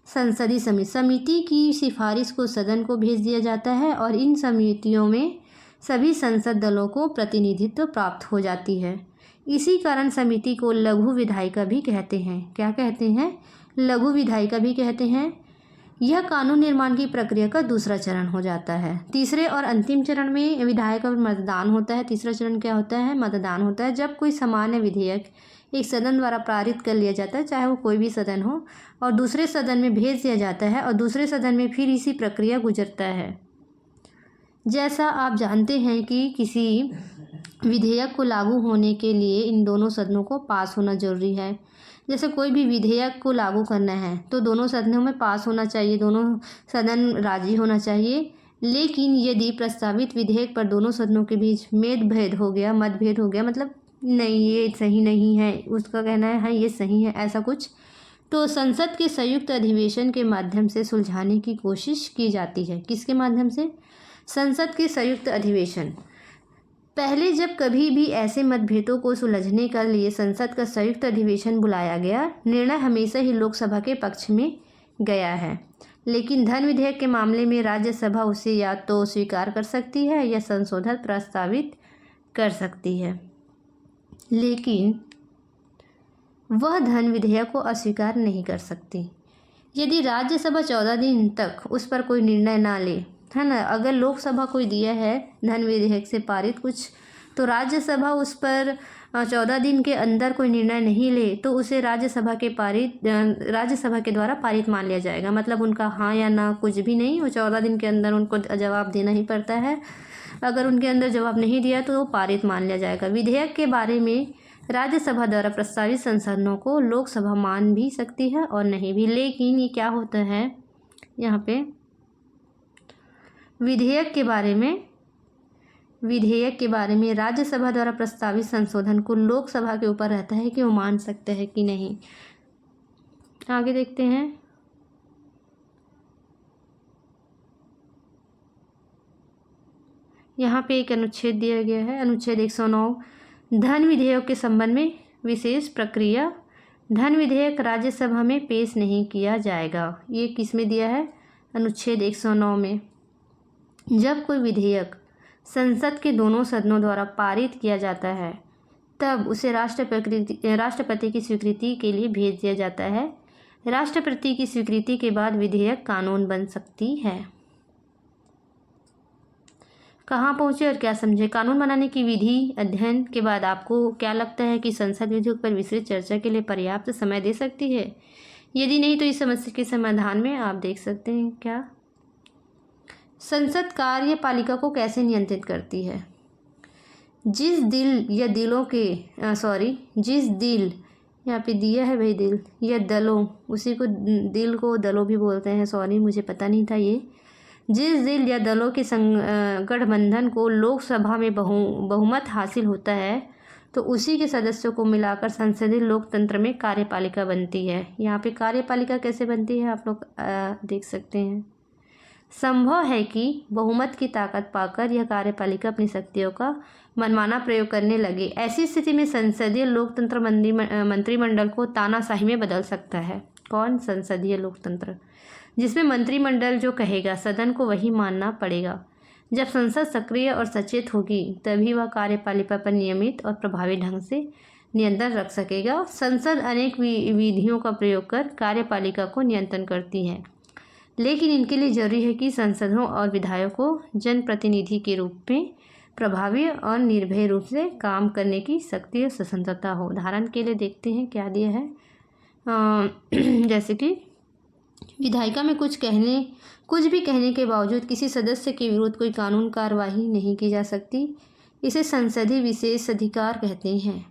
संसदीय समिति की सिफारिश को सदन को भेज दिया जाता है और इन समितियों में सभी संसद दलों को प्रतिनिधित्व प्राप्त हो जाती है। इसी कारण समिति को लघु विधायिका भी कहते हैं। क्या कहते हैं? लघु विधायिका भी कहते हैं। यह कानून निर्माण की प्रक्रिया का दूसरा चरण हो जाता है। तीसरे और अंतिम चरण में विधायक का मतदान होता है। तीसरा चरण क्या होता है? मतदान होता है। जब कोई सामान्य विधेयक एक सदन द्वारा पारित कर लिया जाता है, चाहे वो कोई भी सदन हो, और दूसरे सदन में भेज दिया जाता है और दूसरे सदन में फिर इसी प्रक्रिया गुजरता है। जैसा आप जानते हैं कि किसी विधेयक को लागू होने के लिए इन दोनों सदनों को पास होना जरूरी है। जैसे कोई भी विधेयक को लागू करना है तो दोनों सदनों में पास होना चाहिए, दोनों सदन राजी होना चाहिए। लेकिन यदि प्रस्तावित विधेयक पर दोनों सदनों के बीच मतभेद हो गया, मतलब नहीं ये सही नहीं है, उसका कहना है हाँ ये सही है, ऐसा कुछ, तो संसद के संयुक्त अधिवेशन के माध्यम से सुलझाने की कोशिश की जाती है। किसके माध्यम से? संसद के संयुक्त अधिवेशन। पहले जब कभी भी ऐसे मतभेदों को सुलझने के लिए संसद का संयुक्त अधिवेशन बुलाया गया, निर्णय हमेशा ही लोकसभा के पक्ष में गया है। लेकिन धन विधेयक के मामले में राज्यसभा उसे या तो स्वीकार कर सकती है या संशोधन प्रस्तावित कर सकती है, लेकिन वह धन विधेयक को अस्वीकार नहीं कर सकती। यदि राज्यसभा 14 दिन तक उस पर कोई निर्णय ना ले, है ना, अगर लोकसभा कोई दिया है धन विधेयक से पारित कुछ, तो राज्यसभा उस पर 14 दिन के अंदर कोई निर्णय नहीं ले तो उसे राज्यसभा के द्वारा पारित मान लिया जाएगा। मतलब उनका हाँ या ना कुछ भी नहीं, वो 14 दिन के अंदर उनको जवाब देना ही पड़ता है। अगर उनके अंदर जवाब नहीं दिया तो वो पारित मान लिया जाएगा। विधेयक के बारे में राज्यसभा द्वारा प्रस्तावित संशोधनों को लोकसभा मान भी सकती है और नहीं भी। लेकिन ये क्या होता है यहाँ पे, विधेयक के बारे में राज्यसभा द्वारा प्रस्तावित संशोधन को लोकसभा के ऊपर रहता है कि वो मान सकते हैं कि नहीं। आगे देखते हैं। यहाँ पे एक अनुच्छेद दिया गया है, अनुच्छेद 109, धन विधेयक के संबंध में विशेष प्रक्रिया। धन विधेयक राज्यसभा में पेश नहीं किया जाएगा। ये किस में दिया है? अनुच्छेद 109 में। जब कोई विधेयक संसद के दोनों सदनों द्वारा पारित किया जाता है तब उसे राष्ट्रपति की स्वीकृति के लिए भेज दिया जाता है। राष्ट्रपति की स्वीकृति के बाद विधेयक कानून बन सकती है। कहाँ पहुँचे और क्या समझे? कानून बनाने की विधि अध्ययन के बाद आपको क्या लगता है कि संसद विधेयक पर विस्तृत चर्चा के लिए पर्याप्त समय दे सकती है? यदि नहीं तो इस समस्या के समाधान में आप देख सकते हैं क्या? संसद कार्यपालिका को कैसे नियंत्रित करती है? जिस दिल यहाँ पे दिया है भाई दिल या दलों, उसी को दिल को दलों भी बोलते हैं, सॉरी मुझे पता नहीं था ये। जिस दिल या दलों के गठबंधन को लोकसभा में बहुमत हासिल होता है तो उसी के सदस्यों को मिलाकर संसदीय लोकतंत्र में कार्यपालिका बनती है। यहाँ पे कार्यपालिका कैसे बनती है आप लोग देख सकते हैं। संभव है कि बहुमत की ताकत पाकर यह कार्यपालिका अपनी शक्तियों का मनमाना प्रयोग करने लगे। ऐसी स्थिति में संसदीय लोकतंत्र मंत्रिमंडल को तानाशाही में बदल सकता है। कौन? संसदीय लोकतंत्र, जिसमें मंत्रिमंडल जो कहेगा सदन को वही मानना पड़ेगा। जब संसद सक्रिय और सचेत होगी तभी वह कार्यपालिका पर नियमित और प्रभावी ढंग से नियंत्रण रख सकेगा। संसद अनेक विधियों का प्रयोग कर कार्यपालिका को नियंत्रण करती है, लेकिन इनके लिए जरूरी है कि सांसदों और विधायकों को जनप्रतिनिधि के रूप में प्रभावी और निर्भय रूप से काम करने की शक्ति और स्वतंत्रता हो। उदाहरण के लिए देखते हैं क्या दिया है। जैसे कि विधायिका में कुछ भी कहने के बावजूद किसी सदस्य के विरुद्ध कोई कानून कार्यवाही नहीं की जा सकती। इसे संसदीय विशेष अधिकार कहते हैं।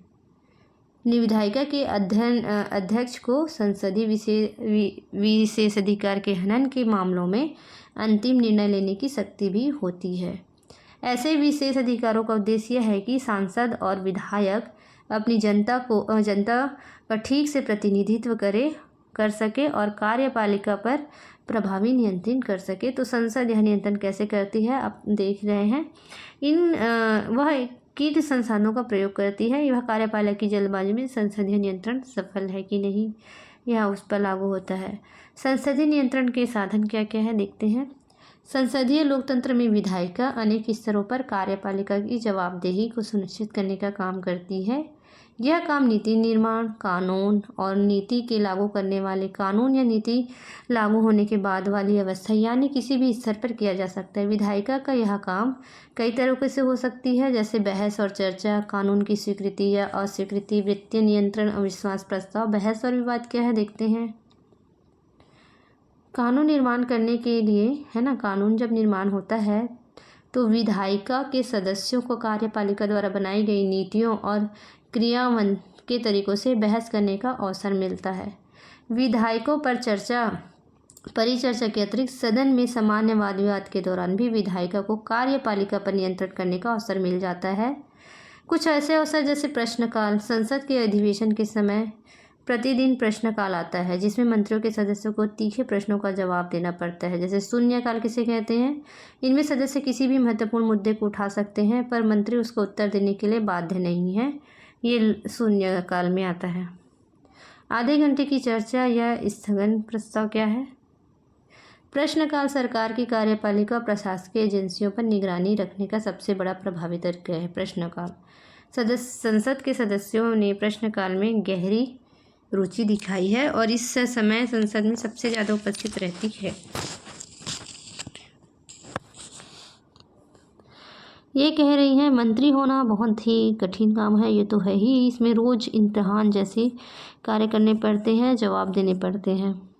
विधायिका के अध्यक्ष को संसदीय विशेषाधिकार के हनन के मामलों में अंतिम निर्णय लेने की शक्ति भी होती है। ऐसे विशेष अधिकारों का उद्देश्य है कि सांसद और विधायक अपनी जनता का ठीक से प्रतिनिधित्व कर सके और कार्यपालिका पर प्रभावी नियंत्रण कर सके। तो संसद यह नियंत्रण कैसे करती है आप देख रहे हैं। वह किन संसाधनों का प्रयोग करती है, यह कार्यपालिका की जल्दबाजी में संसदीय नियंत्रण सफल है कि नहीं, यह उस पर लागू होता है। संसदीय नियंत्रण के साधन क्या क्या है देखते हैं। संसदीय लोकतंत्र में विधायिका अनेक स्तरों पर कार्यपालिका की जवाबदेही को सुनिश्चित करने का काम करती है। यह काम नीति निर्माण, कानून और नीति के लागू करने वाले कानून या नीति लागू होने के बाद वाली अवस्था यानी किसी भी स्तर पर किया जा सकता है। विधायिका का यह काम कई तरीकों से हो सकती है, जैसे बहस और चर्चा, कानून की स्वीकृति या अस्वीकृति, वित्तीय नियंत्रण, अविश्वास प्रस्ताव। बहस और विवाद क्या है देखते हैं। कानून निर्माण करने के लिए है ना, कानून जब निर्माण होता है तो विधायिका के सदस्यों को कार्यपालिका द्वारा बनाई गई नीतियों और क्रियान्वयन के तरीकों से बहस करने का अवसर मिलता है। विधायकों पर परिचर्चा के अतिरिक्त सदन में सामान्य वाद विवाद के दौरान भी विधायिका को कार्यपालिका पर नियंत्रण करने का अवसर मिल जाता है। कुछ ऐसे अवसर जैसे प्रश्नकाल। संसद के अधिवेशन के समय प्रतिदिन प्रश्नकाल आता है, जिसमें मंत्रियों के सदस्यों को तीखे प्रश्नों का जवाब देना पड़ता है। जैसे शून्यकाल किसे कहते हैं। इनमें सदस्य किसी भी महत्वपूर्ण मुद्दे को उठा सकते हैं पर मंत्री उसको उत्तर देने के लिए बाध्य नहीं है। ये शून्यकाल में आता है। आधे घंटे की चर्चा या स्थगन प्रस्ताव क्या है। प्रश्नकाल सरकार की कार्यपालिका और प्रशासकीय एजेंसियों पर निगरानी रखने का सबसे बड़ा प्रभावी तरीका है। प्रश्नकाल संसद के सदस्यों ने प्रश्नकाल में गहरी रुचि दिखाई है और इस समय संसद में सबसे ज़्यादा उपस्थित रहती है। ये कह रही हैं मंत्री होना बहुत ही कठिन काम है। ये तो है ही, इसमें रोज़ इम्तिहान जैसे कार्य करने पड़ते हैं, जवाब देने पड़ते हैं।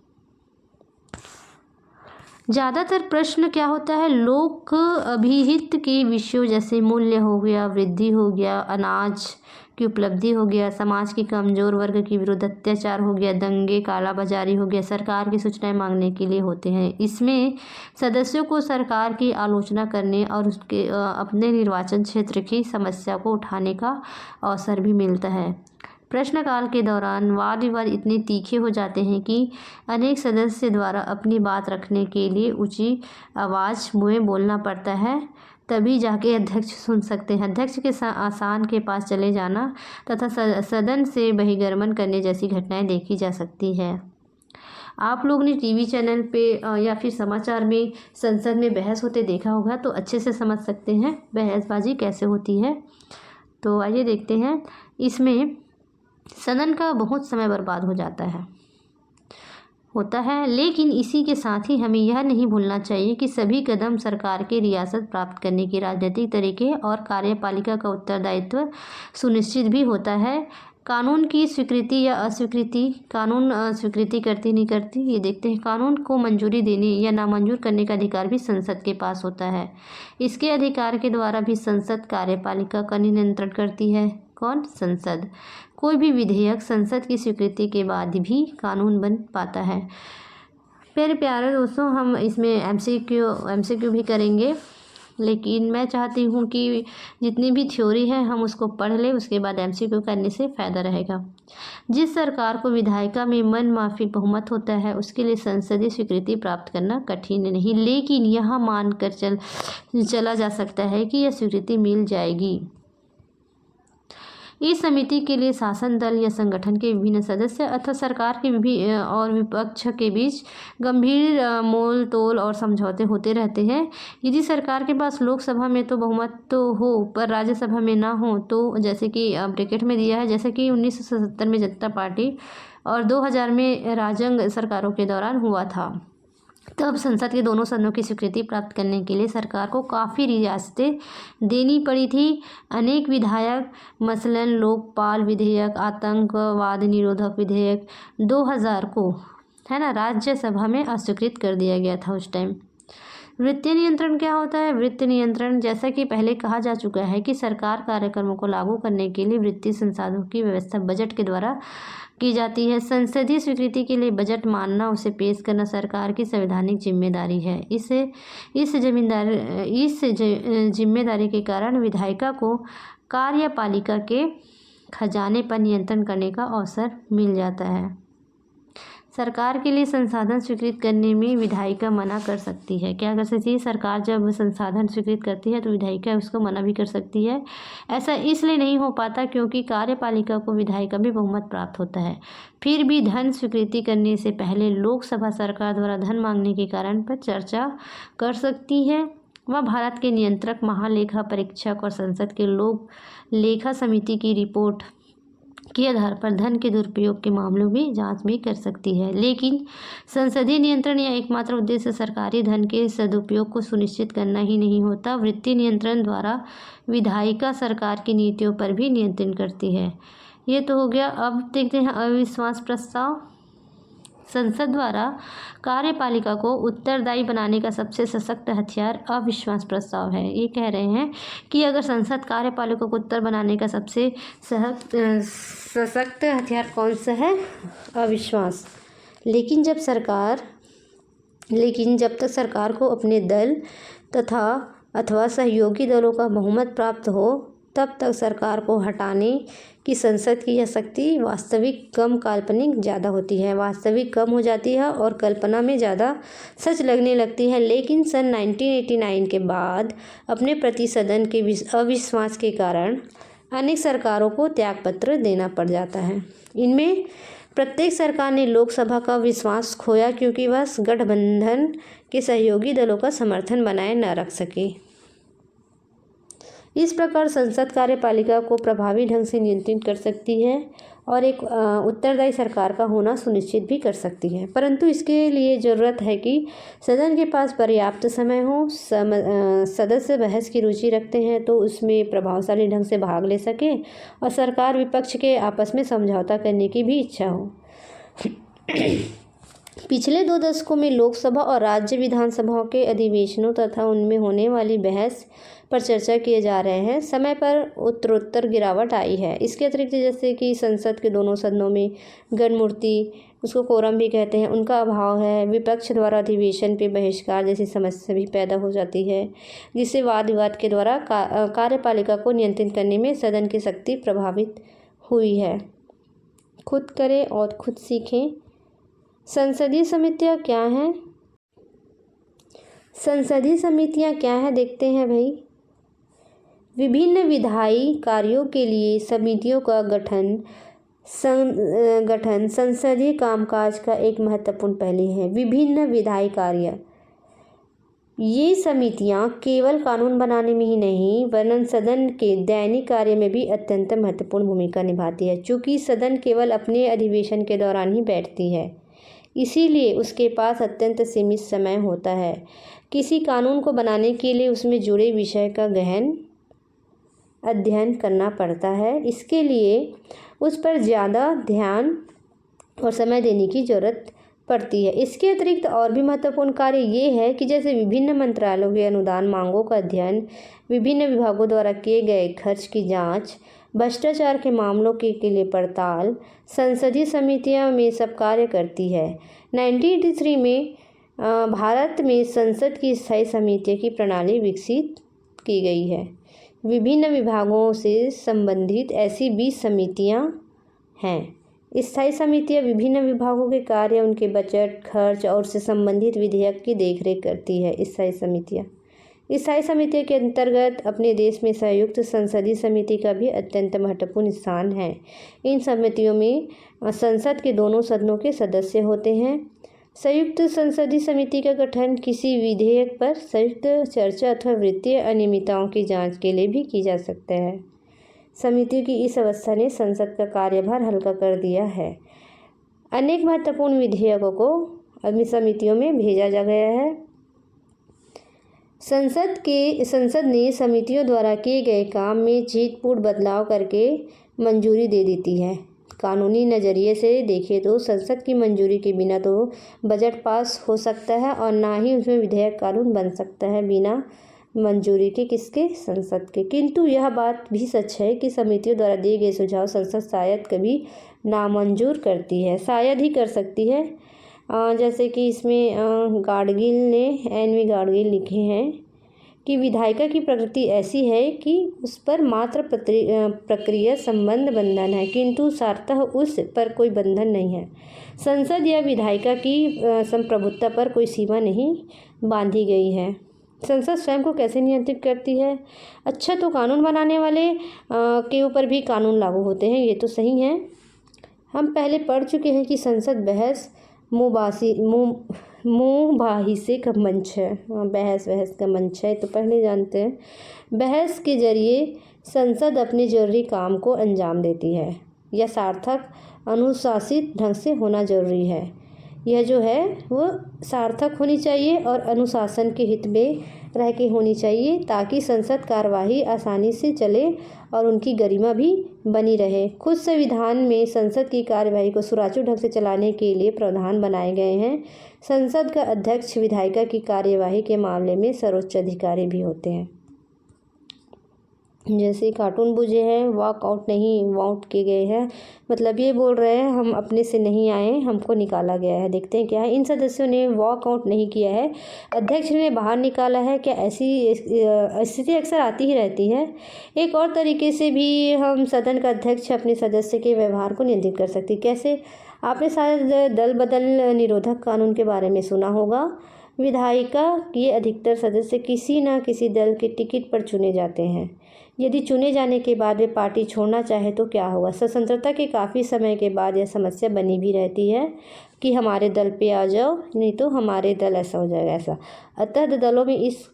ज़्यादातर प्रश्न क्या होता है, लोक अभिहित के विषयों जैसे मूल्य हो गया, वृद्धि हो गया, अनाज की उपलब्धि हो गया, समाज के कमज़ोर वर्ग के विरुद्ध अत्याचार हो गया, दंगे, कालाबाजारी हो गया, सरकार की सूचनाएं मांगने के लिए होते हैं। इसमें सदस्यों को सरकार की आलोचना करने और उसके अपने निर्वाचन क्षेत्र की समस्या को उठाने का अवसर भी मिलता है। प्रश्नकाल के दौरान वाद विवाद इतने तीखे हो जाते हैं कि अनेक सदस्य द्वारा अपनी बात रखने के लिए ऊंची आवाज़ में बोलना पड़ता है, तभी जाके अध्यक्ष सुन सकते हैं। अध्यक्ष के आसन के पास चले जाना तथा सदन से बहिर्गमन करने जैसी घटनाएं देखी जा सकती है। आप लोग ने टीवी चैनल पे या फिर समाचार में संसद में बहस होते देखा होगा, तो अच्छे से समझ सकते हैं बहसबाजी कैसे होती है। तो आइए देखते हैं। इसमें सदन का बहुत समय बर्बाद हो जाता है। होता है। लेकिन इसी के साथ ही हमें यह नहीं भूलना चाहिए कि सभी कदम सरकार के रियासत प्राप्त करने की राजनीतिक तरीके और कार्यपालिका का उत्तरदायित्व सुनिश्चित भी होता है। कानून की स्वीकृति या अस्वीकृति, कानून स्वीकृति करती नहीं करती ये देखते हैं। कानून को मंजूरी देने या नामंजूर करने का अधिकार भी संसद के पास होता है। इसके अधिकार के द्वारा भी संसद कार्यपालिका का नियंत्रण करती है। कौन? संसद। कोई भी विधेयक संसद की स्वीकृति के बाद भी कानून बन पाता है। मेरे प्यारे दोस्तों, हम इसमें एमसीक्यू भी करेंगे, लेकिन मैं चाहती हूँ कि जितनी भी थ्योरी है हम उसको पढ़ लें, उसके बाद एमसीक्यू करने से फ़ायदा रहेगा। जिस सरकार को विधायिका में मन माफी बहुमत होता है उसके लिए संसदीय स्वीकृति प्राप्त करना कठिन नहीं, लेकिन यह मानकर चला जा सकता है कि यह स्वीकृति मिल जाएगी। इस समिति के लिए शासन दल या संगठन के विभिन्न सदस्य अथवा सरकार के और विपक्ष के बीच गंभीर मोल तोल और समझौते होते रहते हैं। यदि सरकार के पास लोकसभा में तो बहुमत तो हो पर राज्यसभा में ना हो तो जैसे कि ब्रैकेट में दिया है, जैसे कि 1977 में जनता पार्टी और 2000 में राजग सरकारों के दौरान हुआ था। तब संसद के दोनों सदनों की स्वीकृति प्राप्त करने के लिए सरकार को काफ़ी रियासतें देनी पड़ी थी। अनेक विधायक मसलन लोकपाल विधेयक, आतंकवाद निरोधक विधेयक 2000 को है ना राज्यसभा में अस्वीकृत कर दिया गया था उस टाइम। वित्तीय नियंत्रण क्या होता है? वित्तीय नियंत्रण, जैसा कि पहले कहा जा चुका है कि सरकार कार्यक्रमों को लागू करने के लिए वित्तीय संसाधनों की व्यवस्था बजट के द्वारा की जाती है। संसदीय स्वीकृति के लिए बजट मानना, उसे पेश करना सरकार की संवैधानिक जिम्मेदारी है। इस जिम्मेदारी के कारण विधायिका को कार्यपालिका के खजाने पर नियंत्रण करने का अवसर मिल जाता है। सरकार के लिए संसाधन स्वीकृत करने में विधायिका मना कर सकती है। क्या कर सकती है? सरकार जब संसाधन स्वीकृत करती है तो विधायिका उसको मना भी कर सकती है। ऐसा इसलिए नहीं हो पाता क्योंकि कार्यपालिका को विधायिका भी बहुमत प्राप्त होता है। फिर भी धन स्वीकृति करने से पहले लोकसभा सरकार द्वारा धन मांगने के कारण पर चर्चा कर सकती है। वह भारत के नियंत्रक, महालेखा परीक्षक और संसद के लोक लेखा समिति की रिपोर्ट के आधार पर धन के दुरुपयोग के मामलों में जांच भी कर सकती है। लेकिन संसदीय नियंत्रण या एकमात्र उद्देश्य सरकारी धन के सदुपयोग को सुनिश्चित करना ही नहीं होता। वित्तीय नियंत्रण द्वारा विधायिका सरकार की नीतियों पर भी नियंत्रण करती है। ये तो हो गया। अब देखते हैं अविश्वास प्रस्ताव। संसद द्वारा कार्यपालिका को उत्तरदायी बनाने का सबसे सशक्त हथियार अविश्वास प्रस्ताव है। ये कह रहे हैं कि अगर संसद कार्यपालिका को उत्तर बनाने का सबसे सशक्त हथियार कौन सा है? अविश्वास। लेकिन जब तक सरकार को अपने दल अथवा सहयोगी दलों का बहुमत प्राप्त हो तब तक सरकार को हटाने की संसद की यह शक्ति वास्तविक कम काल्पनिक ज़्यादा होती है। वास्तविक कम हो जाती है और कल्पना में ज़्यादा सच लगने लगती है। लेकिन सन 1989 के बाद अपने प्रति सदन के अविश्वास के कारण अनेक सरकारों को त्यागपत्र देना पड़ जाता है। इनमें प्रत्येक सरकार ने लोकसभा का विश्वास खोया क्योंकि वह गठबंधन के सहयोगी दलों का समर्थन बनाए न रख सके। इस प्रकार संसद कार्यपालिका को प्रभावी ढंग से नियंत्रित कर सकती है और एक उत्तरदायी सरकार का होना सुनिश्चित भी कर सकती है। परंतु इसके लिए ज़रूरत है कि सदन के पास पर्याप्त समय हो, सदस्य बहस की रुचि रखते हैं तो उसमें प्रभावशाली ढंग से भाग ले सके और सरकार विपक्ष के आपस में समझौता करने की भी इच्छा हो। पिछले 2 दशकों में लोकसभा और राज्य विधानसभाओं के अधिवेशनों तथा उनमें होने वाली बहस पर चर्चा किए जा रहे हैं। समय पर उत्तरोत्तर गिरावट आई है। इसके अतिरिक्त जैसे कि संसद के दोनों सदनों में गणमूर्ति, उसको कोरम भी कहते हैं, उनका अभाव है। विपक्ष द्वारा अधिवेशन पे बहिष्कार जैसी समस्या भी पैदा हो जाती है, जिससे वाद विवाद के द्वारा कार्यपालिका को नियंत्रित करने में सदन की शक्ति प्रभावित हुई है। खुद करें और खुद सीखें। संसदीय समितियाँ क्या हैं? संसदीय समितियाँ क्या हैं देखते हैं भाई। विभिन्न विधायी कार्यों के लिए समितियों का गठन संसदीय कामकाज का एक महत्वपूर्ण पहलू है। विभिन्न विधायी कार्य, ये समितियां केवल कानून बनाने में ही नहीं वरन सदन के दैनिक कार्य में भी अत्यंत महत्वपूर्ण भूमिका निभाती है। चूँकि सदन केवल अपने अधिवेशन के दौरान ही बैठती है, इसीलिए उसके पास अत्यंत सीमित समय होता है। किसी कानून को बनाने के लिए उसमें जुड़े विषय का गहन अध्ययन करना पड़ता है। इसके लिए उस पर ज़्यादा ध्यान और समय देने की ज़रूरत पड़ती है। इसके अतिरिक्त और भी महत्वपूर्ण कार्य ये है कि जैसे विभिन्न मंत्रालयों के अनुदान मांगों का अध्ययन, विभिन्न विभागों द्वारा किए गए खर्च की जांच, भ्रष्टाचार के मामलों के लिए पड़ताल, संसदीय समितियां में सब कार्य करती है। 1983 में भारत में संसद की स्थायी समितियों की प्रणाली विकसित की गई है। विभिन्न विभागों से संबंधित ऐसी 20 समितियां हैं। स्थायी समितियां विभिन्न विभागों के कार्य, उनके बजट, खर्च और उससे संबंधित विधेयक की देखरेख करती है। स्थायी समितियों के अंतर्गत अपने देश में संयुक्त संसदीय समिति का भी अत्यंत महत्वपूर्ण स्थान है। इन समितियों में संसद के दोनों सदनों के सदस्य होते हैं। संयुक्त संसदीय समिति का गठन किसी विधेयक पर संयुक्त चर्चा अथवा वित्तीय अनियमितताओं की जांच के लिए भी की जा सकता है। समितियों की इस अवस्था ने संसद का कार्यभार हल्का कर दिया है। अनेक महत्वपूर्ण विधेयकों को समितियों में भेजा जा गया है। संसद ने समितियों द्वारा किए गए काम में चीजपूर्ण बदलाव करके मंजूरी दे देती है। कानूनी नज़रिए से देखें तो संसद की मंजूरी के बिना तो बजट पास हो सकता है और ना ही उसमें विधेयक कानून बन सकता है बिना मंजूरी के किसके, संसद के। किंतु यह बात भी सच है कि समितियों द्वारा दिए गए सुझाव संसद शायद कभी नामंजूर करती है, शायद ही कर सकती है। जैसे कि इसमें गाडगिल ने एन.वी. गाडगिल लिखे हैं कि विधायिका की प्रकृति ऐसी है कि उस पर मात्र प्रक्रिया संबंध बंधन है, किंतु सार्थः उस पर कोई बंधन नहीं है। संसद या विधायिका की संप्रभुता पर कोई सीमा नहीं बांधी गई है। संसद स्वयं को कैसे नियंत्रित करती है? अच्छा, तो कानून बनाने वाले के ऊपर भी कानून लागू होते हैं, ये तो सही है। हम पहले पढ़ चुके हैं कि संसद मुँहबाहिसे का मंच है। बहस का मंच है, तो पहले जानते हैं। बहस के जरिए संसद अपने जरूरी काम को अंजाम देती है। यह सार्थक अनुशासित ढंग से होना जरूरी है। यह जो है वो सार्थक होनी चाहिए और अनुशासन के हित में रह के होनी चाहिए, ताकि संसद कार्यवाही आसानी से चले और उनकी गरिमा भी बनी रहे। खुद संविधान में संसद की कार्यवाही को सुचारू ढंग से चलाने के लिए प्रावधान बनाए गए हैं। संसद का अध्यक्ष विधायिका की कार्यवाही के मामले में सर्वोच्च अधिकारी भी होते हैं। जैसे कार्टून बुझे हैं, वॉकआउट नहीं वाउट किए गए हैं, मतलब ये बोल रहे हैं हम अपने से नहीं आए, हमको निकाला गया है। देखते हैं क्या है। इन सदस्यों ने वॉकआउट नहीं किया है, अध्यक्ष ने बाहर निकाला है। क्या ऐसी स्थिति अक्सर आती ही रहती है। एक और तरीके से भी हम सदन का अध्यक्ष अपने सदस्य के व्यवहार को नियंत्रित कर सकते। कैसे? आपने शायद दल बदल निरोधक कानून के बारे में सुना होगा। विधायिका के अधिकतर सदस्य किसी न किसी दल के टिकट पर चुने जाते हैं। यदि चुने जाने के बाद वे पार्टी छोड़ना चाहे तो क्या होगा? स्वतंत्रता के काफ़ी समय के बाद यह समस्या बनी भी रहती है कि हमारे दल पे आ जाओ, नहीं तो हमारे दल ऐसा हो जाएगा ऐसा। अतः दलों में इस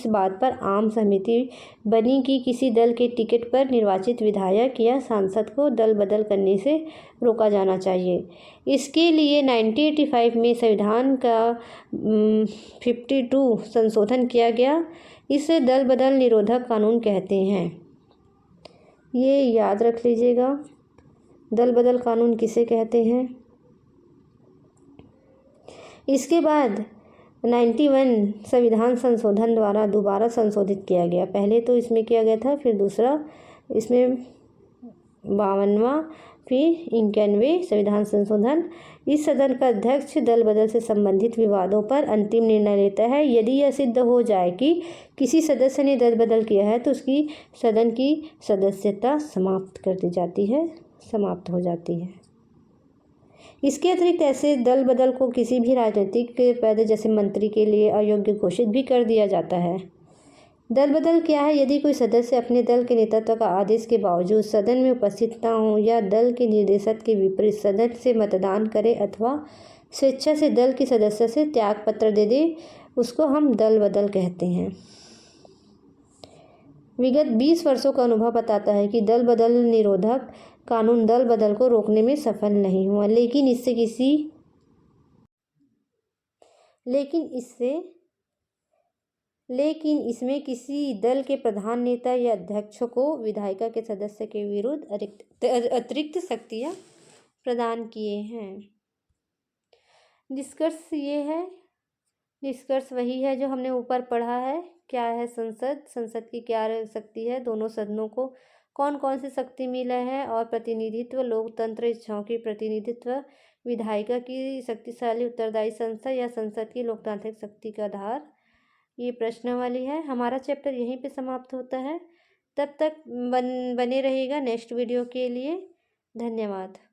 बात पर आम सहमति बनी कि किसी दल के टिकट पर निर्वाचित विधायक या सांसद को दल बदल करने से रोका जाना चाहिए। इसके लिए 1985 में संविधान का 52 संशोधन किया गया। इसे दल बदल निरोधक कानून कहते हैं। ये याद रख लीजिएगा, दल बदल कानून किसे कहते हैं। इसके बाद 91 संविधान संशोधन द्वारा दोबारा संशोधित किया गया। पहले तो इसमें किया गया था, फिर दूसरा इसमें 52वां, फिर 91 संविधान संशोधन। इस सदन का अध्यक्ष दल बदल से संबंधित विवादों पर अंतिम निर्णय लेता है। यदि यह सिद्ध हो जाए कि किसी सदस्य ने दल बदल किया है तो उसकी सदन की सदस्यता समाप्त हो जाती है। इसके अतिरिक्त ऐसे दल बदल को किसी भी राजनीतिक पद जैसे मंत्री के लिए अयोग्य घोषित भी कर दिया जाता है। दल बदल क्या है? यदि कोई सदस्य अपने दल के नेतृत्व का आदेश के बावजूद सदन में उपस्थित न हो या दल के निर्देश के विपरीत सदन से मतदान करे अथवा स्वेच्छा से दल की सदस्य से त्याग पत्र दे दे, उसको हम दल बदल कहते हैं। विगत 20 वर्षों का अनुभव बताता है कि दल बदल निरोधक कानून दल बदल को रोकने में सफल नहीं हुआ, लेकिन इससे किसी लेकिन इसमें किसी दल के प्रधान नेता या अध्यक्ष को विधायिका के सदस्य के विरुद्ध अतिरिक्त शक्तियाँ प्रदान किए हैं। निष्कर्ष वही है जो हमने ऊपर पढ़ा है। क्या है संसद की क्या शक्ति है, दोनों सदनों को कौन कौन सी शक्ति मिला है, और प्रतिनिधित्व लोकतंत्र इच्छाओं की प्रतिनिधित्व, विधायिका की शक्तिशाली उत्तरदायी संस्था या संसद की लोकतांत्रिक शक्ति का आधार। ये प्रश्नावली है। हमारा चैप्टर यहीं पे समाप्त होता है। तब तक बने रहिएगा नेक्स्ट वीडियो के लिए। धन्यवाद।